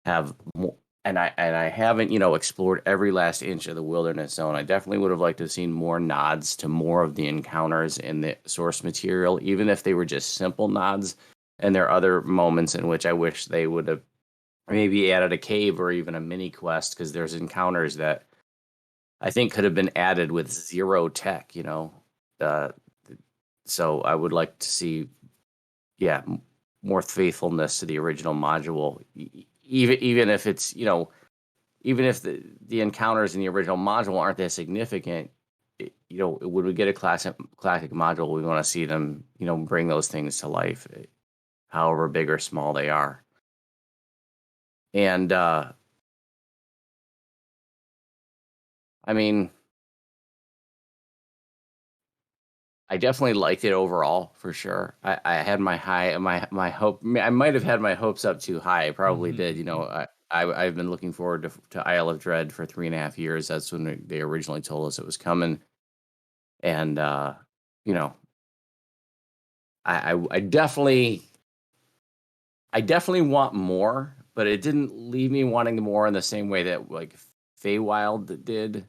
have more. And I haven't, explored every last inch of the wilderness zone. I definitely would have liked to have seen more nods to more of the encounters in the source material, even if they were just simple nods. And there are other moments in which I wish they would have maybe added a cave or even a mini quest, because there's encounters that I think could have been added with zero tech, so I would like to see, more faithfulness to the original module. Even if it's even if the encounters in the original module aren't that significant, when we get a classic module, we want to see them bring those things to life, however big or small they are. And I mean, I definitely liked it overall for sure. I had my hope. I might have had my hopes up too high. I probably did. I've been looking forward to Isle of Dread for 3.5 years. That's when they originally told us it was coming, and you know, I definitely want more, but it didn't leave me wanting more in the same way that like Feywild did.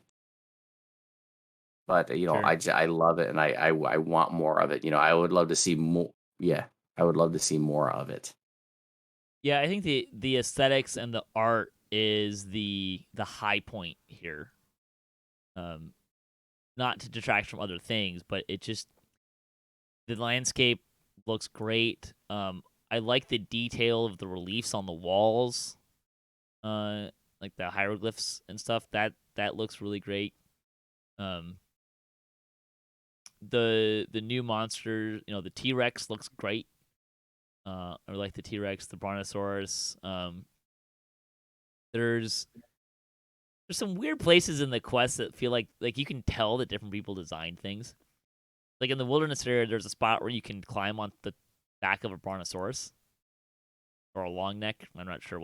But Sure. I love it, and I want more of it. I would love to see more. Yeah, I would love to see more of it. Yeah, I think the aesthetics and the art is the high point here. Not to detract from other things, but the landscape looks great. I like the detail of the reliefs on the walls, like the hieroglyphs and stuff. That looks really great. Um, the new monster, the T-Rex looks great. I like the T-Rex, the Brontosaurus. There's some weird places in the quest that feel like you can tell that different people designed things. Like in the wilderness area, there's a spot where you can climb on the back of a Brontosaurus or a long neck. I'm not sure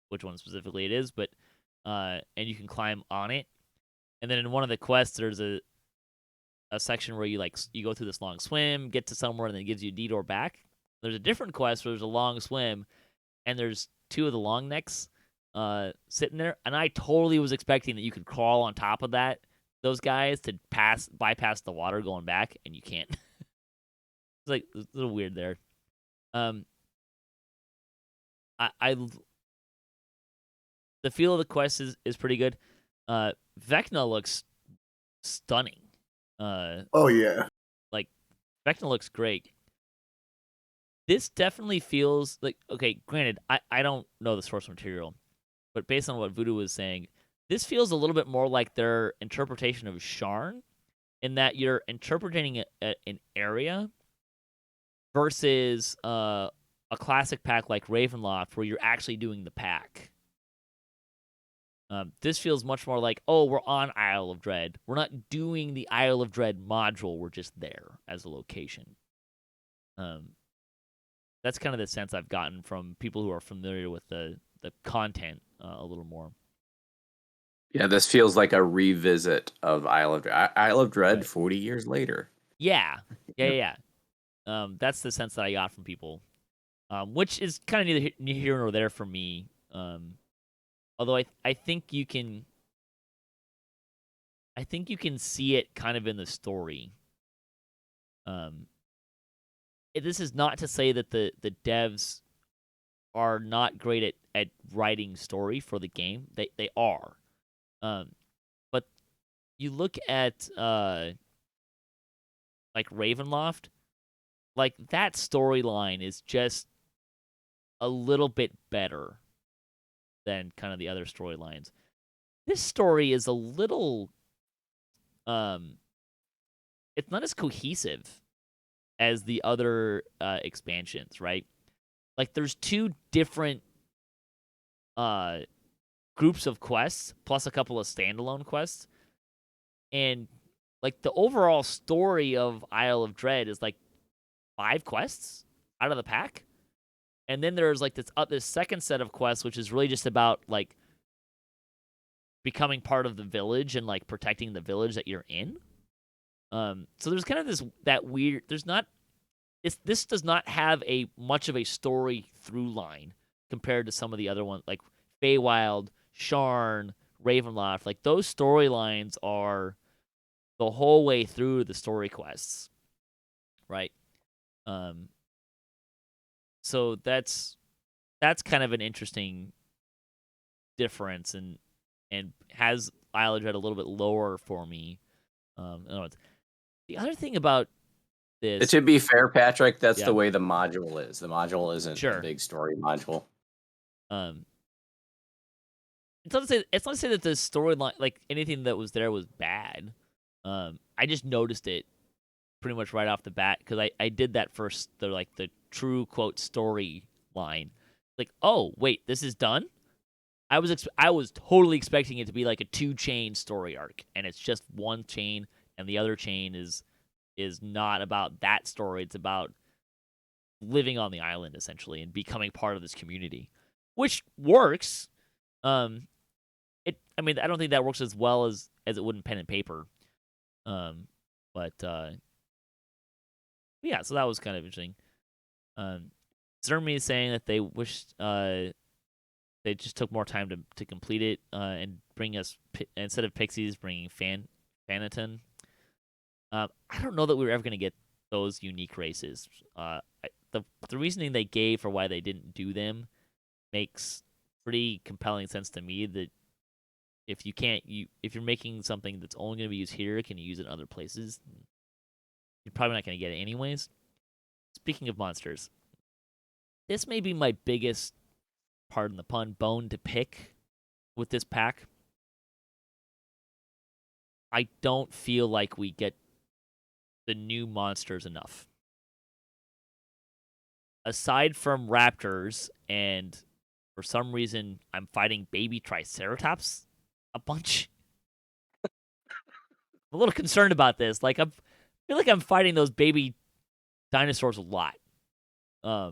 which one specifically it is, but and you can climb on it. And then in one of the quests, there's a section where you go through this long swim, get to somewhere, and then it gives you a detour back. There's a different quest where there's a long swim, and there's two of the long necks sitting there, and I totally was expecting that you could crawl on top of those guys to bypass the water going back, and you can't. It's a little weird there. I the feel of the quest is pretty good. Vecna looks stunning. Oh yeah. Like Vecna looks great. This definitely feels like, okay, granted, I don't know the source material, but based on what Voodoo was saying, this feels a little bit more like their interpretation of Sharn, in that you're interpreting an area versus a classic pack like Ravenloft, where you're actually doing the pack. This feels much more like, oh, we're on Isle of Dread. We're not doing the Isle of Dread module. We're just there as a location. That's kind of the sense I've gotten from people who are familiar with the content a little more. Yeah, this feels like a revisit of Isle of Dread. Isle of Dread, Right. 40 years later. Yeah. That's the sense that I got from people, which is kind of neither here nor there for me. Although I think you can see it kind of in the story. This is not to say that the devs are not great at writing story for the game. They are. But you look at like Ravenloft, like that storyline is just a little bit better than kind of the other storylines. This story is a little it's not as cohesive as the other expansions, right? Like there's two different groups of quests plus a couple of standalone quests, and like the overall story of Isle of Dread is like 5 quests out of the pack, and then there's like this second set of quests, which is really just about like becoming part of the village and like protecting the village that you're in. So there's kind of that weird. This does not have a much of a story through line compared to some of the other ones like Feywild, Sharn, Ravenloft. Like those storylines are the whole way through the story quests, right? So that's kind of an interesting difference, and has Isle of Dread a little bit lower for me. The other thing about this, To be fair, Patrick, that's Yeah. the way the module is. The module isn't Sure. a big story module. It's not to say that the storyline, like anything that was there, was bad. I just noticed it pretty much right off the bat because I did that first, the true quote story line. Like, oh wait, this is done. I was totally expecting it to be like a 2-chain story arc, and it's just one chain, and the other chain is not about that story. It's about living on the island essentially and becoming part of this community, which works. I mean, I don't think that works as well as it would in pen and paper. But yeah, so that was kind of interesting. Zermi is saying that they wished they just took more time to complete it and bring us instead of pixies, bringing Fanaton. I don't know that we were ever going to get those unique races. The reasoning they gave for why they didn't do them makes pretty compelling sense to me. That if you're making something that's only going to be used here, can you use it in other places? You're probably not going to get it anyways. Speaking of monsters, this may be my biggest, pardon the pun, bone to pick with this pack. I don't feel like we get the new monsters enough. Aside from raptors, and for some reason I'm fighting baby triceratops a bunch. I'm a little concerned about this. Like I feel like I'm fighting those baby dinosaurs a lot. I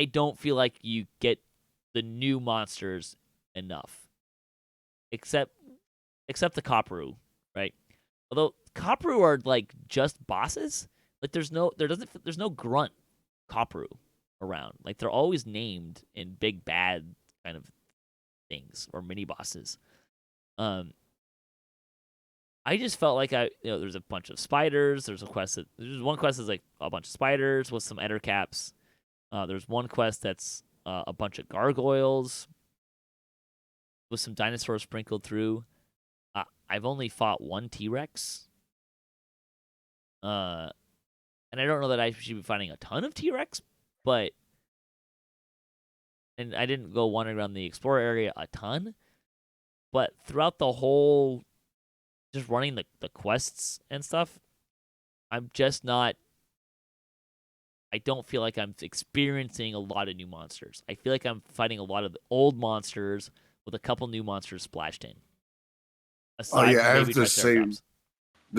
don't feel like you get the new monsters enough. Except the Copperu, right? Although Copperu are like just bosses. Like there's no grunt Copperu around. Like they're always named in big bad kind of things or mini bosses. I just felt like there's a bunch of spiders. There's one quest that's like a bunch of spiders with some ender caps. There's one quest that's a bunch of gargoyles with some dinosaurs sprinkled through. I've only fought one T-Rex. And I don't know that I should be fighting a ton of T-Rex, and I didn't go wandering around the Explorer area a ton, but throughout the whole, just running the quests and stuff, I'm just not, I don't feel like I'm experiencing a lot of new monsters. I feel like I'm fighting a lot of the old monsters with a couple new monsters splashed in. I have the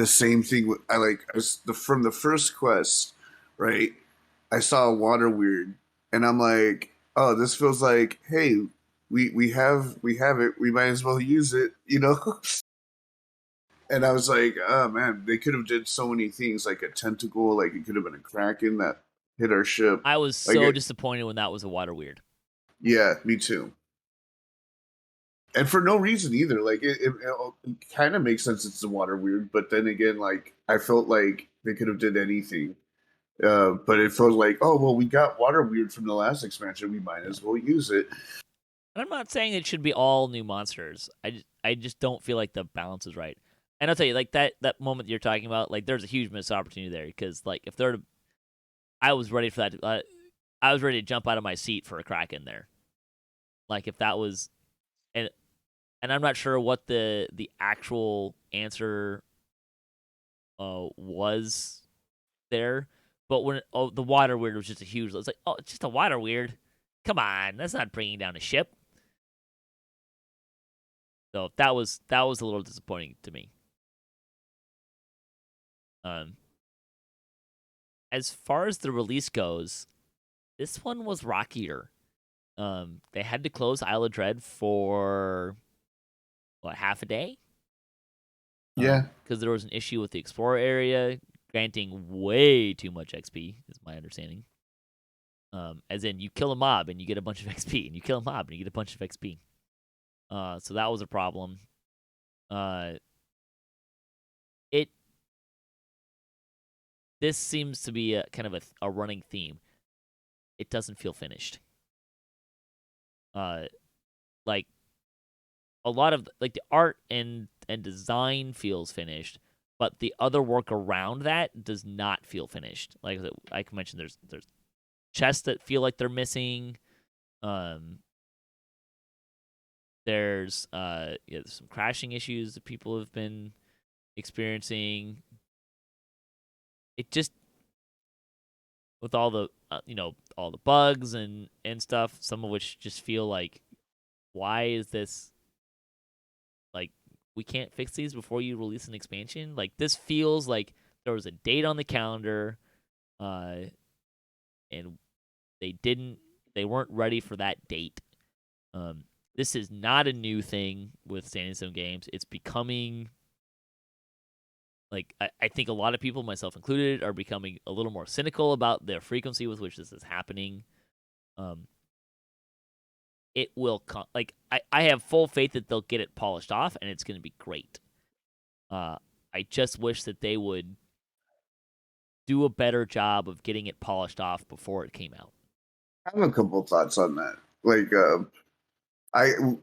same thing. From the first quest, right? I saw a water weird, and I'm like, oh, this feels like, hey, we have it. We might as well use it, you know. And I was like, oh man, they could have did so many things, like a tentacle, like it could have been a kraken that hit our ship. I was so disappointed when that was a water weird. Yeah, me too. And for no reason either. Like it kind of makes sense it's a water weird, but then again, like I felt like they could have did anything. But it felt like, oh well, we got water weird from the last expansion, we might as well use it. And I'm not saying it should be all new monsters. I just don't feel like the balance is right. And I'll tell you, like that moment you're talking about, like there's a huge missed opportunity there because like if they're, I was ready for that. I was ready to jump out of my seat for a Kraken there. Like if that was, and I'm not sure what the actual answer was there, but when the water weird was just a huge. It's like, oh, it's just a water weird. Come on, that's not bringing down a ship. So that was a little disappointing to me. As far as the release goes, this one was rockier. They had to close Isle of Dread for half a day? Yeah, because there was an issue with the Explorer area granting way too much XP, is my understanding. As in, you kill a mob and you get a bunch of XP, and you kill a mob and you get a bunch of XP. So that was a problem. This seems to be a kind of a running theme. It doesn't feel finished. Like a lot of like the art and design feels finished, but the other work around that does not feel finished. Like I mentioned, there's chests that feel like they're missing. There's some crashing issues that people have been experiencing. It just, with all the all the bugs and stuff, some of which just feel like, why is this, like, we can't fix these before you release an expansion? Like, this feels like there was a date on the calendar, and they weren't ready for that date. This is not a new thing with Standing Stone Games. It's becoming like I think a lot of people, myself included, are becoming a little more cynical about the frequency with which this is happening. It will I have full faith that they'll get it polished off and it's going to be great. I just wish that they would do a better job of getting it polished off before it came out. I have a couple thoughts on that. Like,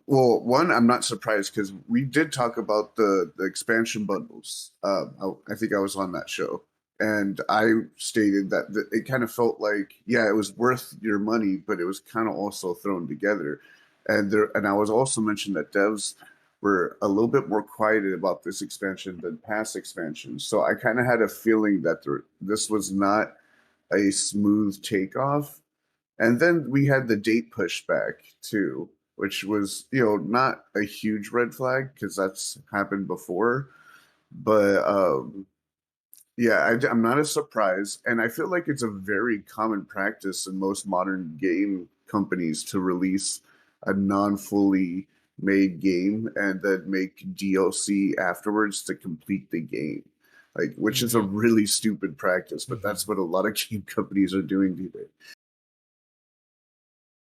one, I'm not surprised because we did talk about the expansion bundles. I think I was on that show, and I stated that it kind of felt like, yeah, it was worth your money, but it was kind of also thrown together. And I was also mentioned that devs were a little bit more quiet about this expansion than past expansions. So I kind of had a feeling that this was not a smooth takeoff. And then we had the date pushback too, which was, not a huge red flag because that's happened before. But yeah, I'm not as surprised. And I feel like it's a very common practice in most modern game companies to release a non-fully made game and then make DLC afterwards to complete the game. Like, which is a really stupid practice, but that's what a lot of game companies are doing today.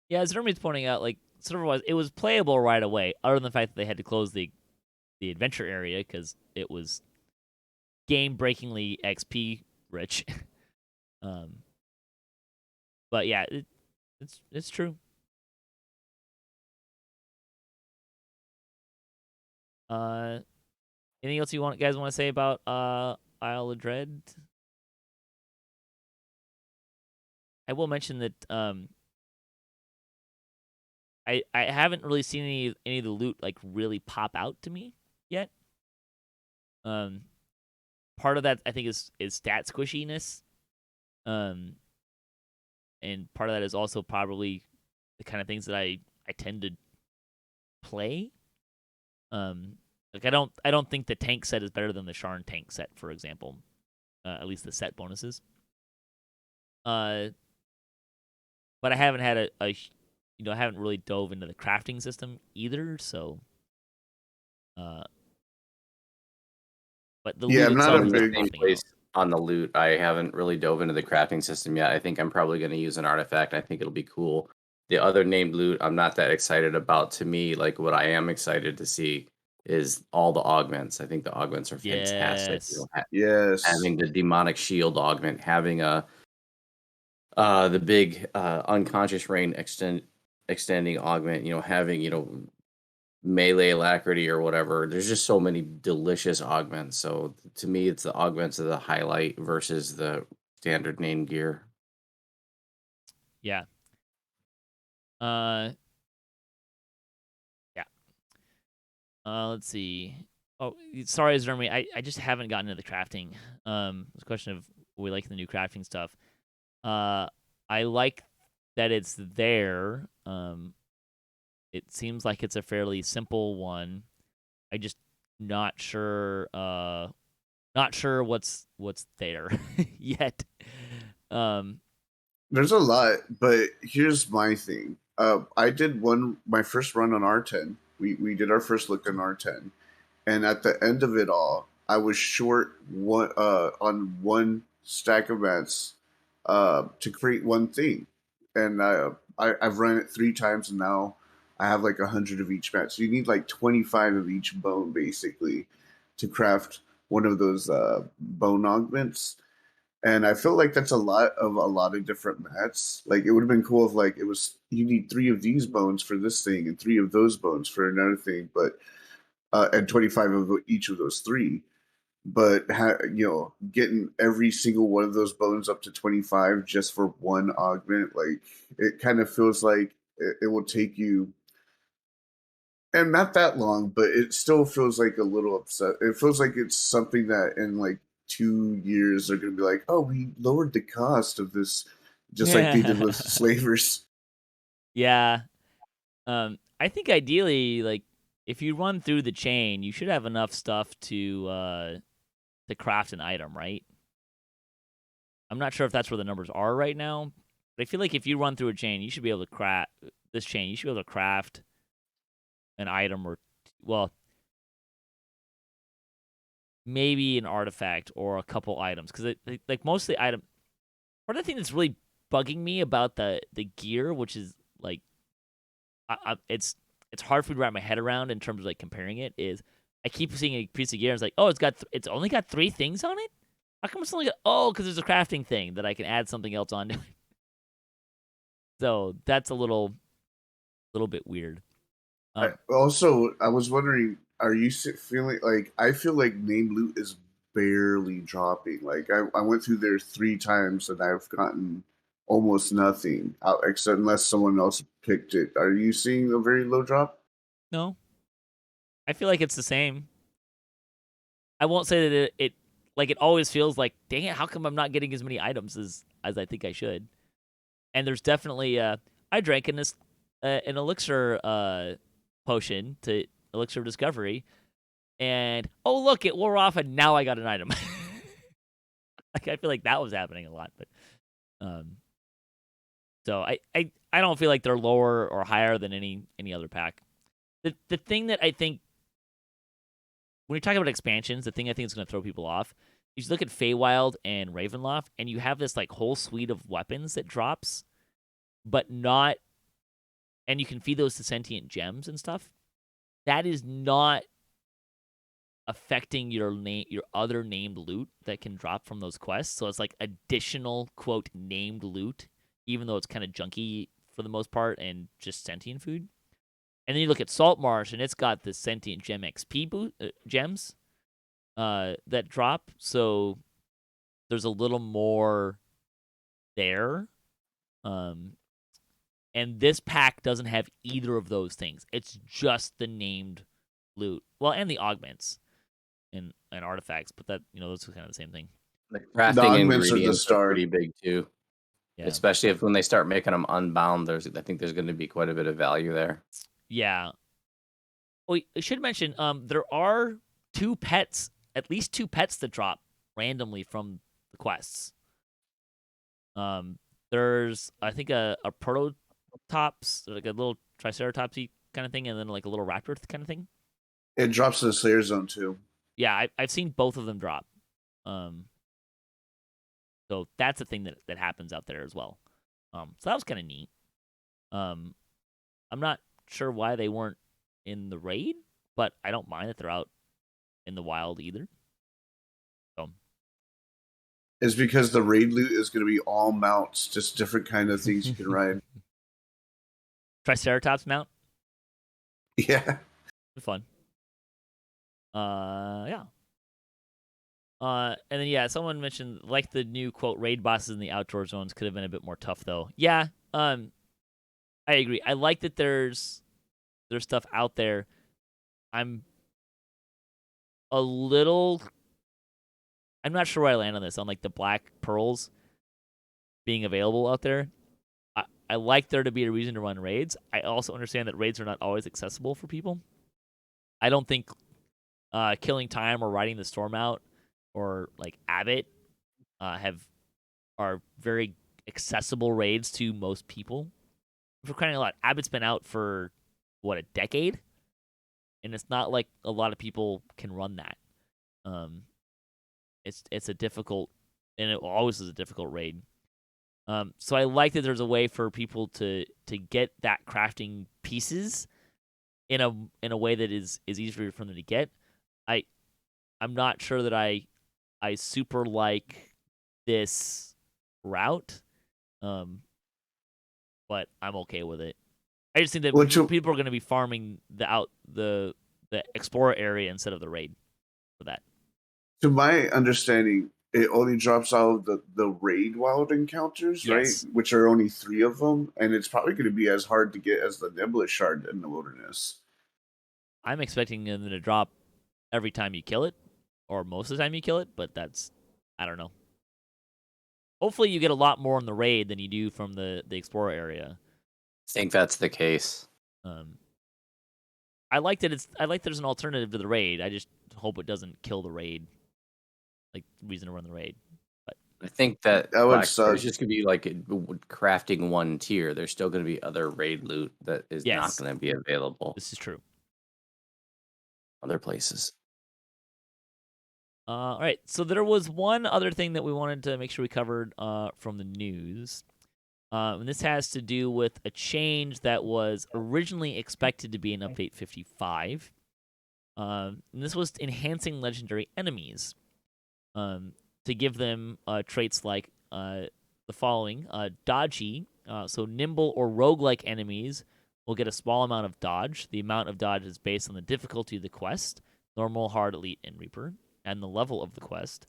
Yeah, as Jeremy's pointing out, like server-wise, it was playable right away, other than the fact that they had to close the adventure area because it was game-breakingly XP rich. But yeah, it's true. Anything else guys want to say about Isle of Dread? I will mention that I haven't really seen any of the loot like really pop out to me yet. Part of that I think is stat squishiness. And part of that is also probably the kind of things that I tend to play. Like I don't think the tank set is better than the Sharn tank set, for example. At least the set bonuses. But I haven't had I haven't really dove into the crafting system either, so but the loot I'm not itself a is big popping place out. on the loot. I haven't really dove into the crafting system yet. I think I'm probably going to use an artifact. I think it'll be cool. The other named loot, I'm not that excited about. To me, like what I am excited to see is all the augments. I think the augments are fantastic. Yes. Yes. Having the demonic shield augment, having the big unconscious rain extending augment, having melee alacrity or whatever. There's just so many delicious augments. So to me, it's the augments of the highlight versus the standard name gear. Yeah. Yeah. Let's see. Oh, sorry, Jeremy. I just haven't gotten into the crafting. It's a question of we like the new crafting stuff. I like that it's there. It seems like it's a fairly simple one. I just not sure what's there yet. There's a lot, but here's my thing. I did my first run on R10. We did our first look on R10, and at the end of it all, I was short on one stack of mats to create one thing, and I've run it 3 times, and now I have like 100 of each mat. So you need like 25 of each bone basically to craft one of those bone augments. And I feel like that's a lot of different mats. Like it would have been cool if like it was you need 3 of these bones for this thing and 3 of those bones for another thing, but and 25 of each of those 3. But getting every single one of those bones up to 25 just for one augment, like it kind of feels like it will take you, and not that long, but it still feels like a little upset. It feels like it's something that in like 2 years they're going to be like, oh, we lowered the cost of this, just like they did with slavers. Yeah. I think ideally, like if you run through the chain, you should have enough stuff to craft an item, right? I'm not sure if that's where the numbers are right now, but I feel like if you run through a chain, you should be able to craft. this chain, you should be able to craft an item or, well, maybe an artifact or a couple items. Because like most of the item, part of the thing that's really bugging me about the gear, which is like, it's hard for me to wrap my head around in terms of like comparing it, is I keep seeing a piece of gear and it's like, oh, it's only got 3 things on it? How come it's only got, oh, because there's a crafting thing that I can add something else on to it. So that's a little bit weird. I was wondering, are you feeling like, I feel like named loot is barely dropping. Like I went through there 3 times and I've gotten almost nothing out, except unless someone else picked it. Are you seeing a very low drop? No, I feel like it's the same. I won't say that it like it always feels like, dang it, how come I'm not getting as many items as I think I should? And there's definitely I drank an elixir potion to elixir of discovery, and oh look, it wore off, and now I got an item. Like I feel like that was happening a lot, but so I don't feel like they're lower or higher than any other pack. The thing that I think, when you're talking about expansions, the thing I think is going to throw people off is you look at Feywild and Ravenloft, and you have this like whole suite of weapons that drops, but not, and you can feed those to sentient gems and stuff. That is not affecting your other named loot that can drop from those quests. So it's like additional quote named loot, even though it's kind of junky for the most part and just sentient food. And then you look at Saltmarsh, and it's got the sentient gem XP gems that drop. So there's a little more there. And this pack doesn't have either of those things. It's just the named loot. Well, and the augments and artifacts, but that, those are kind of the same thing. The crafting augments are the ingredients star. are pretty big too. Yeah. Especially when they start making them unbound, I think there's going to be quite a bit of value there. Yeah. Oh, I should mention, there are at least two pets that drop randomly from the quests. There's, I think, a prototops, like a little triceratopsy kind of thing, and then like a little raptor kind of thing. It drops in the Slayer Zone too. Yeah, I've seen both of them drop. So that's a thing that happens out there as well. So that was kind of neat. I'm not sure why they weren't in the raid, but I don't mind that they're out in the wild either. So It's because the raid loot is going to be all mounts, just different kind of things you can ride. Triceratops mount? Yeah. Fun. Yeah. And then yeah, someone mentioned like the new quote raid bosses in the outdoor zones could have been a bit more tough though. Yeah. I agree. I like that there's stuff out there. I'm not sure where I land on this, on like the black pearls being available out there. I like there to be a reason to run raids. I also understand that raids are not always accessible for people. I don't think killing time or riding the storm out or like Abbott are very accessible raids to most people. For crying out loud, Abbott's been out for what, a decade, and it's not like a lot of people can run that. It's a difficult, and it always is a difficult raid. So I like that there's a way for people to get that crafting pieces in a way that is easier for them to get. I'm not sure that I super like this route, but I'm okay with it. I just think that people are going to be farming the explorer area instead of the raid for that. To my understanding, it only drops out of the raid wild encounters, Yes. right? Which are only 3 of them, and it's probably going to be as hard to get as the Nimbus shard in the wilderness. I'm expecting them to drop every time you kill it, or most of the time you kill it, but I don't know. Hopefully you get a lot more in the raid than you do from the explorer area. I think that's the case. I like that there's an alternative to the raid. I just hope it doesn't kill the raid, like the reason to run the raid. But I think that That would Black suck. there's just gonna be like crafting one tier. There's still gonna be other raid loot that is not Yes, gonna be available this is true. other places. All right, so there was one other thing that we wanted to make sure we covered from the news. And this has to do with a change that was originally expected to be in Update 55. And this was enhancing legendary enemies to give them traits like the following dodgy. So, nimble or roguelike enemies will get a small amount of dodge. The amount of dodge is based on the difficulty of the quest normal, hard, elite, and reaper, and the level of the quest.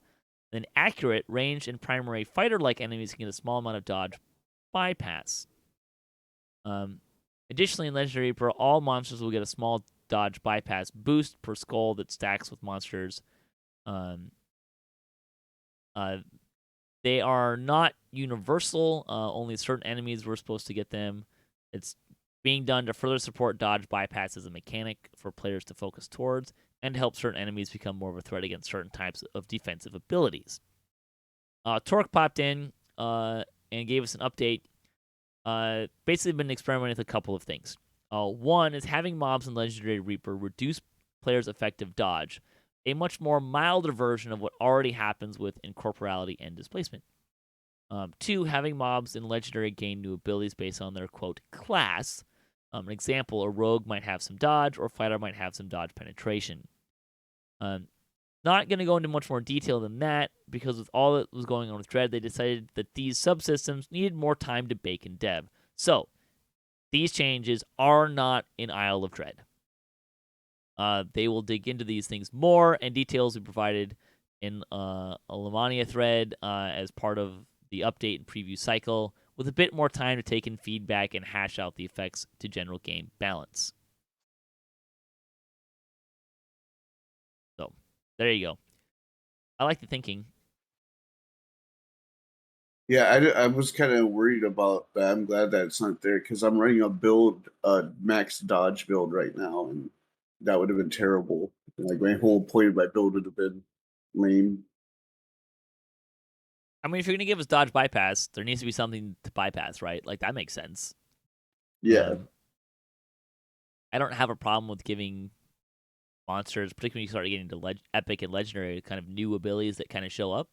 Then, accurate, ranged, and primary fighter like enemies can get a small amount of dodge bypass. Additionally, in Legendary Reaper, all monsters will get a small dodge bypass boost per skull that stacks with monsters. They are not universal. Only certain enemies were supposed to get them. It's being done to further support dodge bypass as a mechanic for players to focus towards and to help certain enemies become more of a threat against certain types of defensive abilities. Torque popped in and gave us an update. Basically been experimenting with a couple of things. One is having mobs in Legendary Reaper reduce players' effective dodge, a much more milder version of what already happens with incorporality and displacement. Two, having mobs in Legendary gain new abilities based on their, quote, class. An example, a rogue might have some dodge, or a fighter might have some dodge penetration. Not going to go into much more detail than that, because with all that was going on with Dread, they decided that these subsystems needed more time to bake and dev. So, these changes are not in Isle of Dread. They will dig into these things more, and details will be provided in a Lamania thread as part of the update and preview cycle, with a bit more time to take in feedback and hash out the effects to general game balance. So, there you go. I like the thinking. Yeah, I was kind of worried about that. I'm glad that it's not there because I'm running a build, max dodge build right now, and that would have been terrible. Like my whole point of my build would have been lame. I mean, if you're going to give us dodge bypass, there needs to be something to bypass, right? Like, that makes sense. Yeah, I don't have a problem with giving monsters, particularly when you start getting to epic and legendary, kind of new abilities that kind of show up.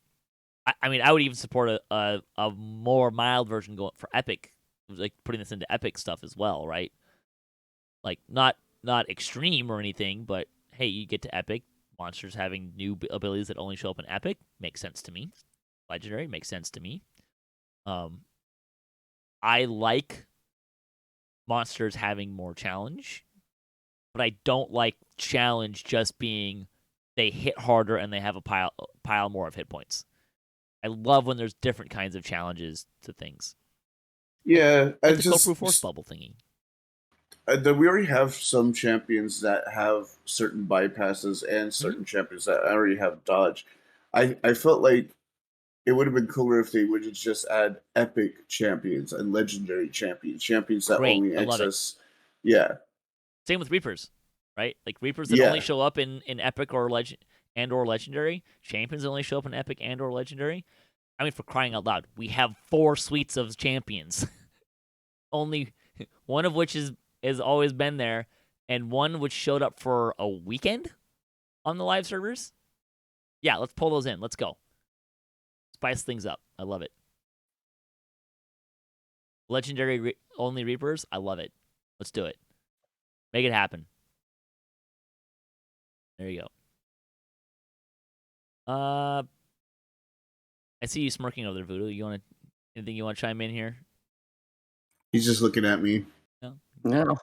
I mean, I would even support a more mild version going for epic, like putting this into epic stuff as well, right? Like not extreme or anything, but hey, you get to epic, monsters having new abilities that only show up in epic makes sense to me. Legendary makes sense to me. I like monsters having more challenge, but I don't like challenge just being they hit harder and they have a pile more of hit points. I love when there's different kinds of challenges to things. yeah. Like the Copro Force Bubble thingy. We already have some champions that have certain bypasses and certain champions that already have dodge. I felt like it would have been cooler if they would just add epic champions and legendary champions that Great. only I love it. access. Yeah, Same with Reapers, right? Like Reapers that Yeah. only show up in epic or legendary. Champions that only show up in epic and or legendary. I mean, for crying out loud, we have 4 suites of champions. Only one of which has always been there, and one which showed up for a weekend on the live servers. Yeah, let's pull those in. Let's go. Spice things up. I love it. Legendary only Reapers. I love it. Let's do it. Make it happen. There you go. I see you smirking over there, Voodoo. Anything you want to chime in here? he's just looking at me. No.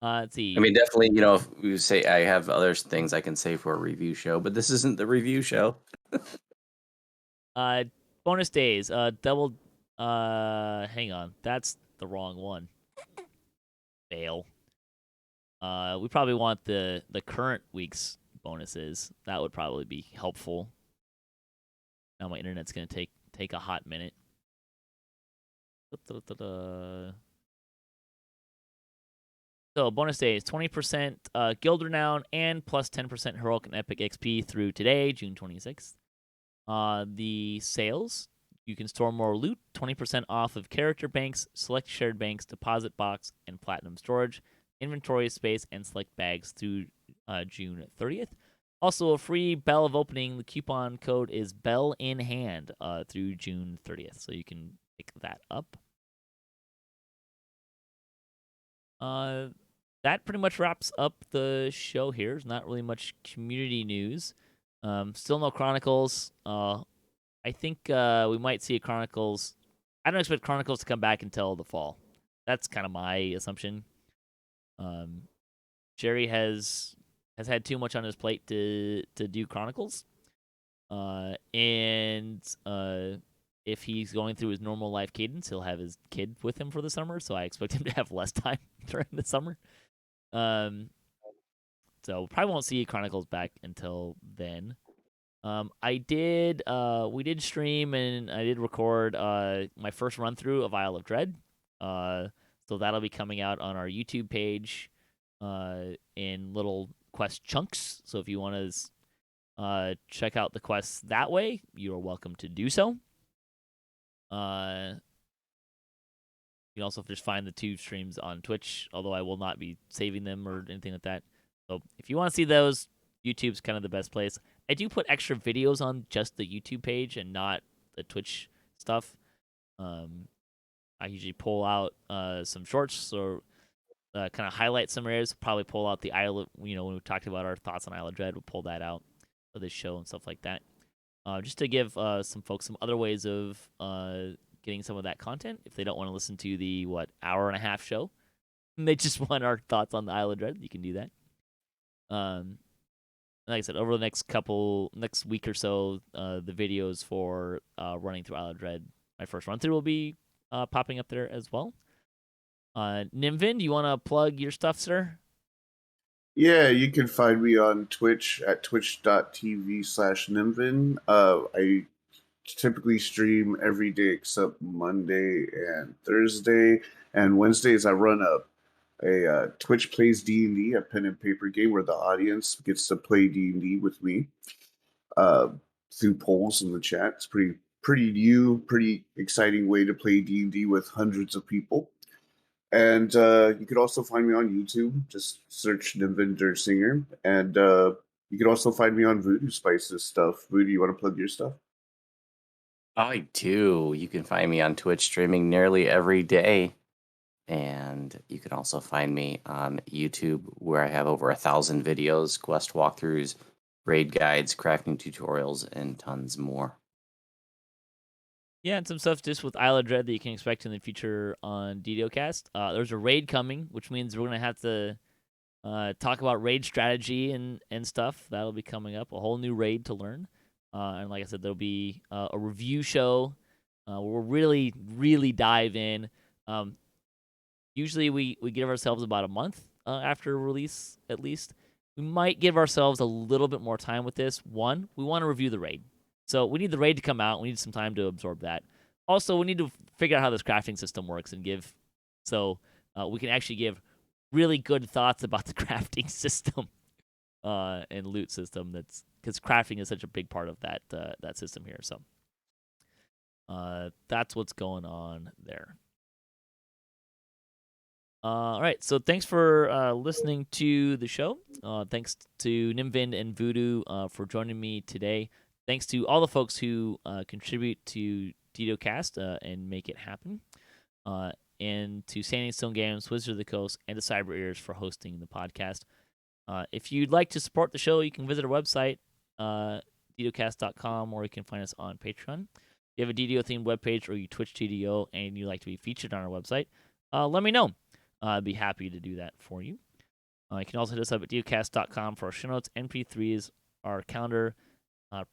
Let's see. I mean, definitely, if we say I have other things I can say for a review show, but this isn't the review show. Bonus days. Double. Hang on. That's the wrong one. Fail. We probably want the current week's bonuses. That would probably be helpful. Now my internet's gonna take a hot minute. So bonus days, 20% Guild Renown and plus 10% Heroic and Epic XP through today, June 26th. The sales, you can store more loot, 20% off of character banks, select shared banks, deposit box, and platinum storage, inventory space, and select bags through June 30th. Also, a free Bell of Opening. The coupon code is Bell in Hand through June 30th, so you can pick that up. That pretty much wraps up the show here. There's not really much community news. Still no Chronicles. I think we might see a Chronicles. I don't expect Chronicles to come back until the fall. That's kind of my assumption. Jerry has had too much on his plate to do Chronicles, and if he's going through his normal life cadence, he'll have his kid with him for the summer. So I expect him to have less time during the summer. So probably won't see Chronicles back until then. We did stream and I did record my first run through of Isle of Dread. So that'll be coming out on our YouTube page in little quest chunks. So if you want to check out the quests that way, you are welcome to do so. You can also just find the 2 streams on Twitch, although I will not be saving them or anything like that. So if you want to see those, YouTube's kind of the best place. I do put extra videos on just the YouTube page and not the Twitch stuff. I usually pull out some shorts or kind of highlight some areas. Probably pull out the Isle of, when we talked about our thoughts on Isle of Dread, we'll pull that out for this show and stuff like that. Just to give some folks some other ways of getting some of that content if they don't want to listen to the, hour and a half show. And they just want our thoughts on the Isle of Dread, you can do that. Like I said, over the next week or so, the videos for running through Isle of Dread, my first run through, will be popping up there as well. Nimvind, you want to plug your stuff, sir? Yeah, you can find me on Twitch at twitch.tv/Nimvind. I typically stream every day except Monday and Thursday. And Wednesdays I run a Twitch Plays D&D, a pen and paper game where the audience gets to play D&D with me through polls in the chat. It's pretty new, pretty exciting way to play D&D with hundreds of people. And you could also find me on YouTube. Just search Nimvind Singer. And you could also find me on Vooduspyce's stuff. Voodoo, you want to plug your stuff? I do. You can find me on Twitch streaming nearly every day. And you can also find me on YouTube, where I have over 1,000 videos, quest walkthroughs, raid guides, crafting tutorials, and tons more. Yeah, and some stuff just with Isle of Dread that you can expect in the future on DDOCast. There's a raid coming, which means we're going to have to talk about raid strategy and stuff. That'll be coming up, a whole new raid to learn. And like I said, there'll be a review show where we'll really, really dive in. Usually we give ourselves about a month after release, at least. We might give ourselves a little bit more time with this. One, we want to review the raid. So we need the raid to come out. We need some time to absorb that. Also, we need to figure out how this crafting system works and we can actually give really good thoughts about the crafting system and loot system. That's because crafting is such a big part of that system here. So that's what's going on there. All right, so thanks for listening to the show. Thanks to Nimvind and Voodoo for joining me today. Thanks to all the folks who contribute to DDOCast and make it happen. And to Standing Stone Games, Wizards of the Coast, and to Cyber Ears for hosting the podcast. If you'd like to support the show, you can visit our website, DDOCast.com, or you can find us on Patreon. If you have a DDO-themed webpage or you Twitch DDO and you'd like to be featured on our website, let me know. I'd be happy to do that for you. You can also hit us up at DDOCast.com for our show notes, MP3s, our calendar,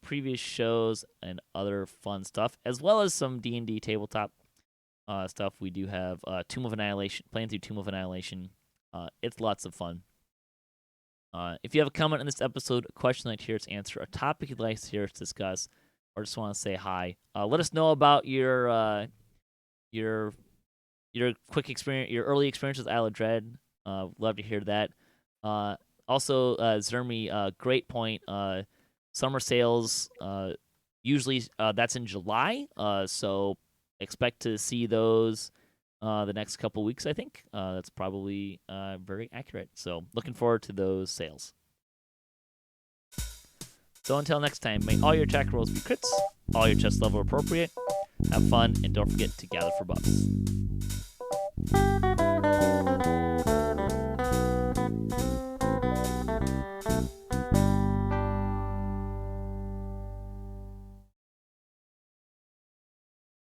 previous shows, and other fun stuff, as well as some D&D tabletop stuff. We do have Tomb of Annihilation, playing through Tomb of Annihilation. It's lots of fun. If you have a comment on this episode, a question you'd like to hear us answer, a topic you'd like to hear us discuss, or just want to say hi, let us know about your quick experience, your early experience with Isle of Dread. Love to hear that. Also, Zermi, great point. Summer sales Usually that's in July, so expect to see those the next couple weeks, I think. That's probably very accurate. So looking forward to those sales. So until next time, may all your attack rolls be crits, all your chest level appropriate, have fun, and don't forget to gather for buffs.